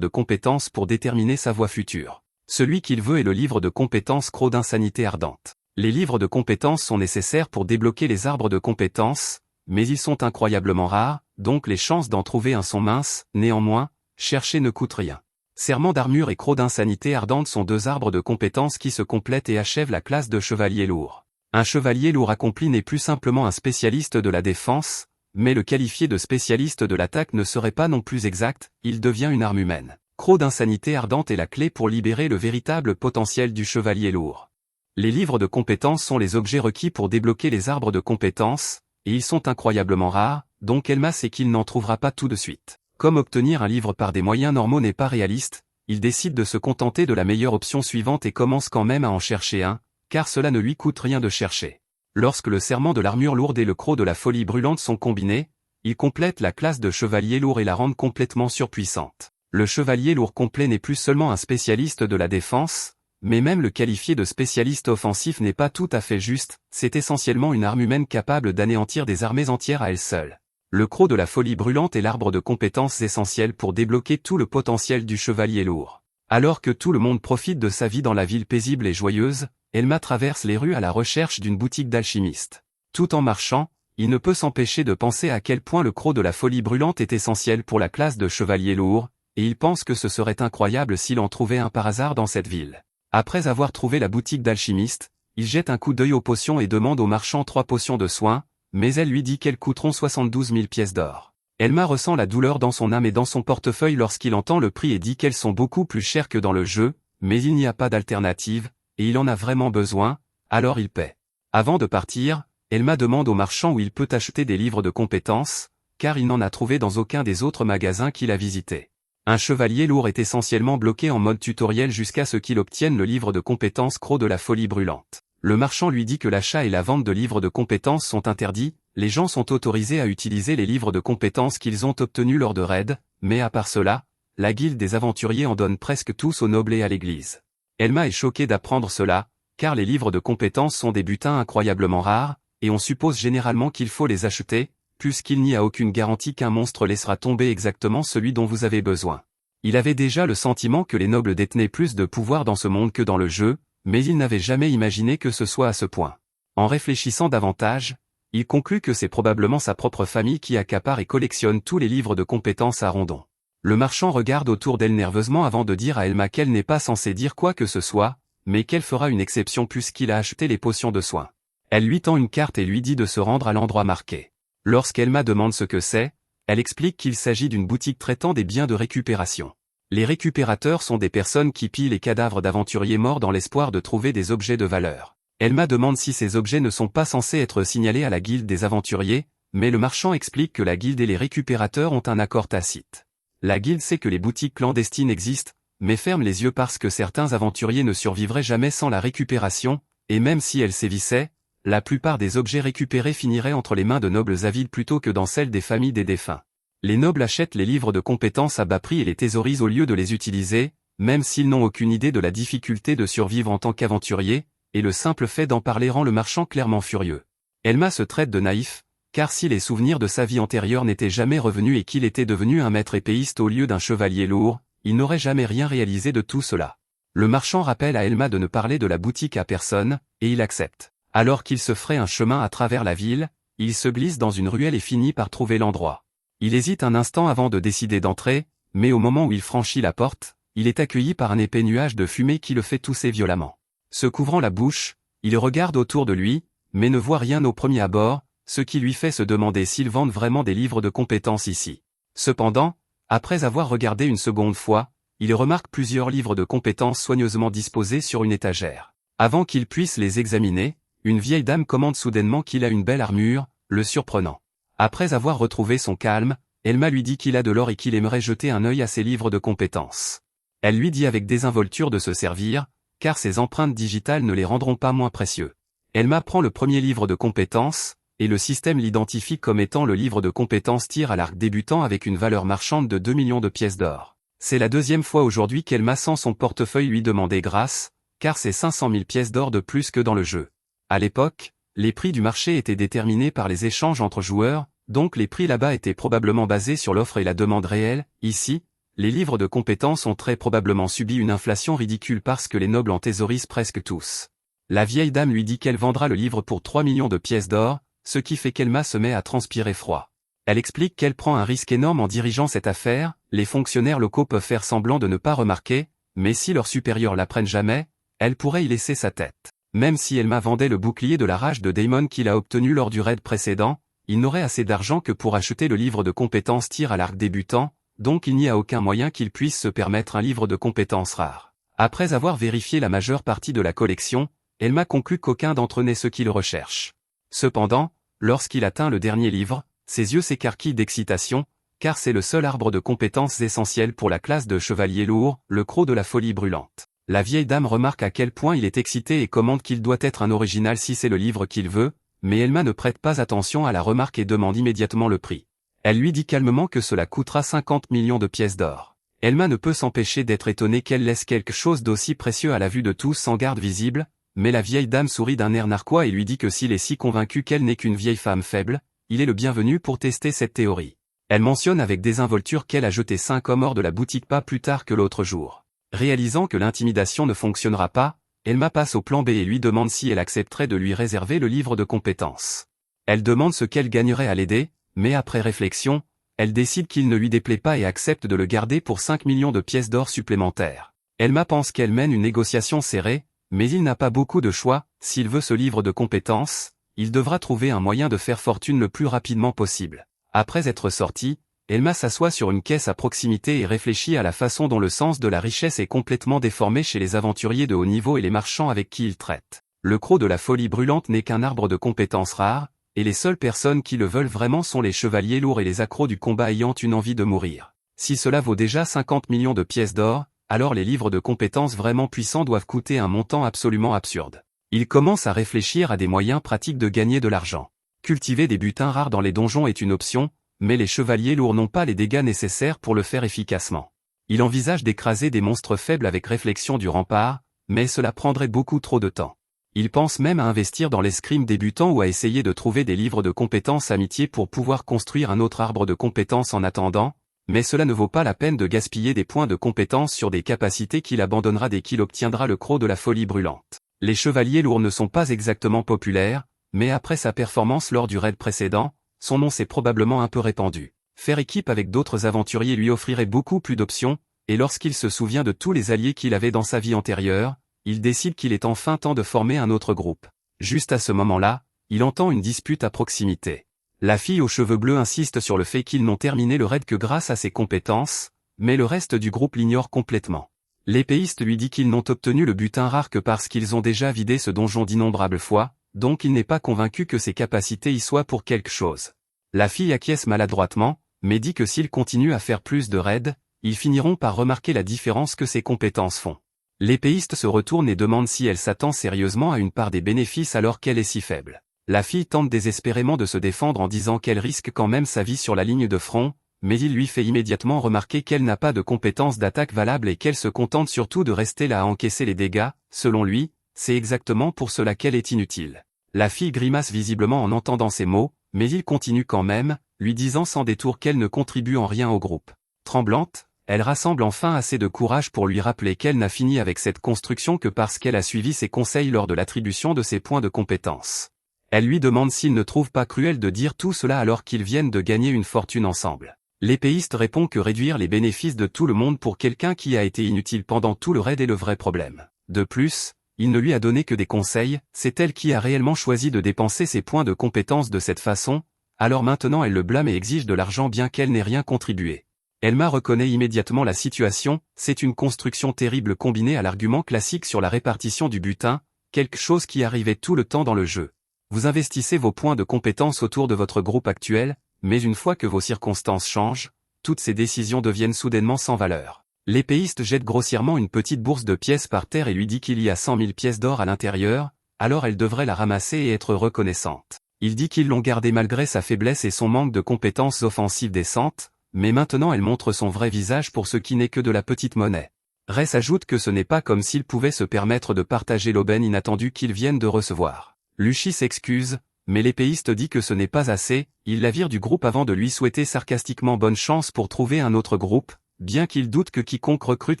de compétences pour déterminer sa voie future. Celui qu'il veut est le livre de compétences Croc d'insanité ardente. Les livres de compétences sont nécessaires pour débloquer les arbres de compétences, mais ils sont incroyablement rares, donc les chances d'en trouver un sont minces. Néanmoins, chercher ne coûte rien. Serment d'armure et Croc d'insanité ardente sont deux arbres de compétences qui se complètent et achèvent la classe de chevalier lourd. Un chevalier lourd accompli n'est plus simplement un spécialiste de la défense, mais le qualifier de spécialiste de l'attaque ne serait pas non plus exact, il devient une arme humaine. Croc d'insanité ardente est la clé pour libérer le véritable potentiel du chevalier lourd. Les livres de compétences sont les objets requis pour débloquer les arbres de compétences, et ils sont incroyablement rares, donc Elma sait qu'il n'en trouvera pas tout de suite. Comme obtenir un livre par des moyens normaux n'est pas réaliste, il décide de se contenter de la meilleure option suivante et commence quand même à en chercher un, car cela ne lui coûte rien de chercher. Lorsque le serment de l'armure lourde et le croc de la folie brûlante sont combinés, ils complètent la classe de chevalier lourd et la rendent complètement surpuissante. Le chevalier lourd complet n'est plus seulement un spécialiste de la défense, mais même le qualifier de spécialiste offensif n'est pas tout à fait juste, c'est essentiellement une arme humaine capable d'anéantir des armées entières à elle seule. Le croc de la folie brûlante est l'arbre de compétences essentiel pour débloquer tout le potentiel du chevalier lourd. Alors que tout le monde profite de sa vie dans la ville paisible et joyeuse, Elma traverse les rues à la recherche d'une boutique d'alchimiste. Tout en marchant, il ne peut s'empêcher de penser à quel point le croc de la folie brûlante est essentiel pour la classe de chevalier lourd, et il pense que ce serait incroyable s'il en trouvait un par hasard dans cette ville. Après avoir trouvé la boutique d'alchimiste, il jette un coup d'œil aux potions et demande au marchand 3 potions de soins, mais elle lui dit qu'elles coûteront 72 000 pièces d'or. Elma ressent la douleur dans son âme et dans son portefeuille lorsqu'il entend le prix et dit qu'elles sont beaucoup plus chères que dans le jeu, mais il n'y a pas d'alternative, et il en a vraiment besoin, alors il paie. Avant de partir, Elma demande au marchand où il peut acheter des livres de compétences, car il n'en a trouvé dans aucun des autres magasins qu'il a visités. Un chevalier lourd est essentiellement bloqué en mode tutoriel jusqu'à ce qu'il obtienne le livre de compétences Croc de la folie brûlante. Le marchand lui dit que l'achat et la vente de livres de compétences sont interdits, les gens sont autorisés à utiliser les livres de compétences qu'ils ont obtenus lors de raids, mais à part cela, la guilde des aventuriers en donne presque tous aux nobles et à l'église. Elma est choquée d'apprendre cela, car les livres de compétences sont des butins incroyablement rares, et on suppose généralement qu'il faut les acheter, puisqu'il n'y a aucune garantie qu'un monstre laissera tomber exactement celui dont vous avez besoin. Il avait déjà le sentiment que les nobles détenaient plus de pouvoir dans ce monde que dans le jeu, mais il n'avait jamais imaginé que ce soit à ce point. En réfléchissant davantage, il conclut que c'est probablement sa propre famille qui accapare et collectionne tous les livres de compétences à Rondon. Le marchand regarde autour d'elle nerveusement avant de dire à Elma qu'elle n'est pas censée dire quoi que ce soit, mais qu'elle fera une exception puisqu'il a acheté les potions de soins. Elle lui tend une carte et lui dit de se rendre à l'endroit marqué. Lorsqu'Elma demande ce que c'est, elle explique qu'il s'agit d'une boutique traitant des biens de récupération. Les récupérateurs sont des personnes qui pillent les cadavres d'aventuriers morts dans l'espoir de trouver des objets de valeur. Elma demande si ces objets ne sont pas censés être signalés à la guilde des aventuriers, mais le marchand explique que la guilde et les récupérateurs ont un accord tacite. La guilde sait que les boutiques clandestines existent, mais ferme les yeux parce que certains aventuriers ne survivraient jamais sans la récupération, et même si elle sévissait, la plupart des objets récupérés finiraient entre les mains de nobles avides plutôt que dans celles des familles des défunts. Les nobles achètent les livres de compétences à bas prix et les thésaurisent au lieu de les utiliser, même s'ils n'ont aucune idée de la difficulté de survivre en tant qu'aventurier, et le simple fait d'en parler rend le marchand clairement furieux. Elma se traite de naïf, car si les souvenirs de sa vie antérieure n'étaient jamais revenus et qu'il était devenu un maître épéiste au lieu d'un chevalier lourd, il n'aurait jamais rien réalisé de tout cela. Le marchand rappelle à Elma de ne parler de la boutique à personne, et il accepte. Alors qu'il se ferait un chemin à travers la ville, il se glisse dans une ruelle et finit par trouver l'endroit. Il hésite un instant avant de décider d'entrer, mais au moment où il franchit la porte, il est accueilli par un épais nuage de fumée qui le fait tousser violemment. Se couvrant la bouche, il regarde autour de lui, mais ne voit rien au premier abord, ce qui lui fait se demander s'ils vendent vraiment des livres de compétences ici. Cependant, après avoir regardé une seconde fois, il remarque plusieurs livres de compétences soigneusement disposés sur une étagère. Avant qu'il puisse les examiner, une vieille dame commande soudainement qu'il a une belle armure, le surprenant. Après avoir retrouvé son calme, Elma lui dit qu'il a de l'or et qu'il aimerait jeter un œil à ses livres de compétences. Elle lui dit avec désinvolture de se servir, car ses empreintes digitales ne les rendront pas moins précieux. Elma prend le premier livre de compétences, et le système l'identifie comme étant le livre de compétences tir à l'arc débutant avec une valeur marchande de 2 millions de pièces d'or. C'est la deuxième fois aujourd'hui qu'Elma sent son portefeuille lui demander grâce, car c'est 500 000 pièces d'or de plus que dans le jeu. À l'époque, les prix du marché étaient déterminés par les échanges entre joueurs, donc les prix là-bas étaient probablement basés sur l'offre et la demande réelle. Ici, les livres de compétences ont très probablement subi une inflation ridicule parce que les nobles en thésaurisent presque tous. La vieille dame lui dit qu'elle vendra le livre pour 3 millions de pièces d'or, ce qui fait qu'Elma se met à transpirer froid. Elle explique qu'elle prend un risque énorme en dirigeant cette affaire, les fonctionnaires locaux peuvent faire semblant de ne pas remarquer, mais si leurs supérieurs l'apprennent jamais, elle pourrait y laisser sa tête. Même si Elma vendait le bouclier de la rage de Daemon qu'il a obtenu lors du raid précédent, il n'aurait assez d'argent que pour acheter le livre de compétences tir à l'arc débutant, donc il n'y a aucun moyen qu'il puisse se permettre un livre de compétences rare. Après avoir vérifié la majeure partie de la collection, Elma conclut qu'aucun d'entre eux n'est ce qu'il recherche. Cependant, lorsqu'il atteint le dernier livre, ses yeux s'écarquillent d'excitation, car c'est le seul arbre de compétences essentiel pour la classe de chevalier lourd, le croc de la folie brûlante. La vieille dame remarque à quel point il est excité et commande qu'il doit être un original si c'est le livre qu'il veut, mais Elma ne prête pas attention à la remarque et demande immédiatement le prix. Elle lui dit calmement que cela coûtera 50 millions de pièces d'or. Elma ne peut s'empêcher d'être étonnée qu'elle laisse quelque chose d'aussi précieux à la vue de tous sans garde visible, mais la vieille dame sourit d'un air narquois et lui dit que s'il est si convaincu qu'elle n'est qu'une vieille femme faible, il est le bienvenu pour tester cette théorie. Elle mentionne avec désinvolture qu'elle a jeté 5 hommes hors de la boutique pas plus tard que l'autre jour. Réalisant que l'intimidation ne fonctionnera pas, Elma passe au plan B et lui demande si elle accepterait de lui réserver le livre de compétences. Elle demande ce qu'elle gagnerait à l'aider, mais après réflexion, elle décide qu'il ne lui déplaît pas et accepte de le garder pour 5 millions de pièces d'or supplémentaires. Elma pense qu'elle mène une négociation serrée, mais il n'a pas beaucoup de choix. S'il veut ce livre de compétences, il devra trouver un moyen de faire fortune le plus rapidement possible. Après être sorti, Elma s'assoit sur une caisse à proximité et réfléchit à la façon dont le sens de la richesse est complètement déformé chez les aventuriers de haut niveau et les marchands avec qui il traite. Le croc de la folie brûlante n'est qu'un arbre de compétences rares, et les seules personnes qui le veulent vraiment sont les chevaliers lourds et les accros du combat ayant une envie de mourir. Si cela vaut déjà 50 millions de pièces d'or, alors les livres de compétences vraiment puissants doivent coûter un montant absolument absurde. Il commence à réfléchir à des moyens pratiques de gagner de l'argent. Cultiver des butins rares dans les donjons est une option, mais les chevaliers lourds n'ont pas les dégâts nécessaires pour le faire efficacement. Il envisage d'écraser des monstres faibles avec réflexion du rempart, mais cela prendrait beaucoup trop de temps. Il pense même à investir dans l'escrime débutant ou à essayer de trouver des livres de compétences amitié pour pouvoir construire un autre arbre de compétences en attendant, mais cela ne vaut pas la peine de gaspiller des points de compétences sur des capacités qu'il abandonnera dès qu'il obtiendra le croc de la folie brûlante. Les chevaliers lourds ne sont pas exactement populaires, mais après sa performance lors du raid précédent, son nom s'est probablement un peu répandu. Faire équipe avec d'autres aventuriers lui offrirait beaucoup plus d'options, et lorsqu'il se souvient de tous les alliés qu'il avait dans sa vie antérieure, il décide qu'il est enfin temps de former un autre groupe. Juste à ce moment-là, il entend une dispute à proximité. La fille aux cheveux bleus insiste sur le fait qu'ils n'ont terminé le raid que grâce à ses compétences, mais le reste du groupe l'ignore complètement. L'épéiste lui dit qu'ils n'ont obtenu le butin rare que parce qu'ils ont déjà vidé ce donjon d'innombrables fois, donc il n'est pas convaincu que ses capacités y soient pour quelque chose. La fille acquiesce maladroitement, mais dit que s'ils continuent à faire plus de raids, ils finiront par remarquer la différence que ses compétences font. L'épéiste se retourne et demande si elle s'attend sérieusement à une part des bénéfices alors qu'elle est si faible. La fille tente désespérément de se défendre en disant qu'elle risque quand même sa vie sur la ligne de front, mais il lui fait immédiatement remarquer qu'elle n'a pas de compétences d'attaque valables et qu'elle se contente surtout de rester là à encaisser les dégâts. Selon lui, c'est exactement pour cela qu'elle est inutile. La fille grimace visiblement en entendant ces mots, mais il continue quand même, lui disant sans détour qu'elle ne contribue en rien au groupe. Tremblante, elle rassemble enfin assez de courage pour lui rappeler qu'elle n'a fini avec cette construction que parce qu'elle a suivi ses conseils lors de l'attribution de ses points de compétence. Elle lui demande s'il ne trouve pas cruel de dire tout cela alors qu'ils viennent de gagner une fortune ensemble. L'épéiste répond que réduire les bénéfices de tout le monde pour quelqu'un qui a été inutile pendant tout le raid est le vrai problème. De plus, il ne lui a donné que des conseils, c'est elle qui a réellement choisi de dépenser ses points de compétence de cette façon, alors maintenant elle le blâme et exige de l'argent bien qu'elle n'ait rien contribué. Elma reconnaît immédiatement la situation, c'est une construction terrible combinée à l'argument classique sur la répartition du butin, quelque chose qui arrivait tout le temps dans le jeu. Vous investissez vos points de compétence autour de votre groupe actuel, mais une fois que vos circonstances changent, toutes ces décisions deviennent soudainement sans valeur. L'épéiste jette grossièrement une petite bourse de pièces par terre et lui dit qu'il y a 100 000 pièces d'or à l'intérieur, alors elle devrait la ramasser et être reconnaissante. Il dit qu'ils l'ont gardée malgré sa faiblesse et son manque de compétences offensives décentes, mais maintenant elle montre son vrai visage pour ce qui n'est que de la petite monnaie. Ress ajoute que ce n'est pas comme s'il pouvait se permettre de partager l'aubaine inattendue qu'ils viennent de recevoir. Luchi s'excuse, mais l'épéiste dit que ce n'est pas assez, il la vire du groupe avant de lui souhaiter sarcastiquement bonne chance pour trouver un autre groupe, bien qu'il doute que quiconque recrute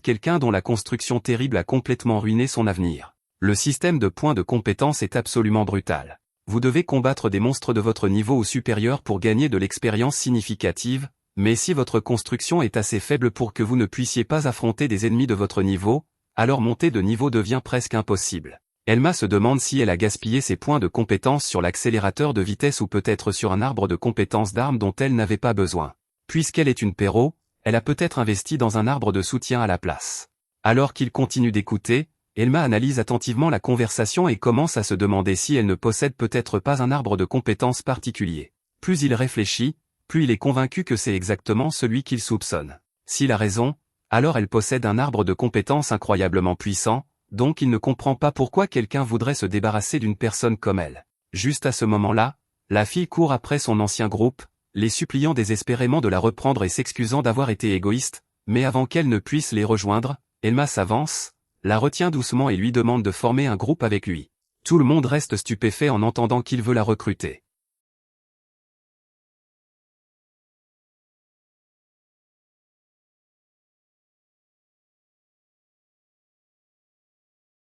quelqu'un dont la construction terrible a complètement ruiné son avenir. Le système de points de compétence est absolument brutal. Vous devez combattre des monstres de votre niveau ou supérieur pour gagner de l'expérience significative, mais si votre construction est assez faible pour que vous ne puissiez pas affronter des ennemis de votre niveau, alors monter de niveau devient presque impossible. Elma se demande si elle a gaspillé ses points de compétence sur l'accélérateur de vitesse ou peut-être sur un arbre de compétences d'armes dont elle n'avait pas besoin. Puisqu'elle est une péro, elle a peut-être investi dans un arbre de soutien à la place. Alors qu'il continue d'écouter, Elma analyse attentivement la conversation et commence à se demander si elle ne possède peut-être pas un arbre de compétences particulier. Plus il réfléchit, plus il est convaincu que c'est exactement celui qu'il soupçonne. S'il a raison, alors elle possède un arbre de compétences incroyablement puissant, donc il ne comprend pas pourquoi quelqu'un voudrait se débarrasser d'une personne comme elle. Juste à ce moment-là, la fille court après son ancien groupe, les suppliant désespérément de la reprendre et s'excusant d'avoir été égoïste, mais avant qu'elle ne puisse les rejoindre, Elma s'avance, la retient doucement et lui demande de former un groupe avec lui. Tout le monde reste stupéfait en entendant qu'il veut la recruter.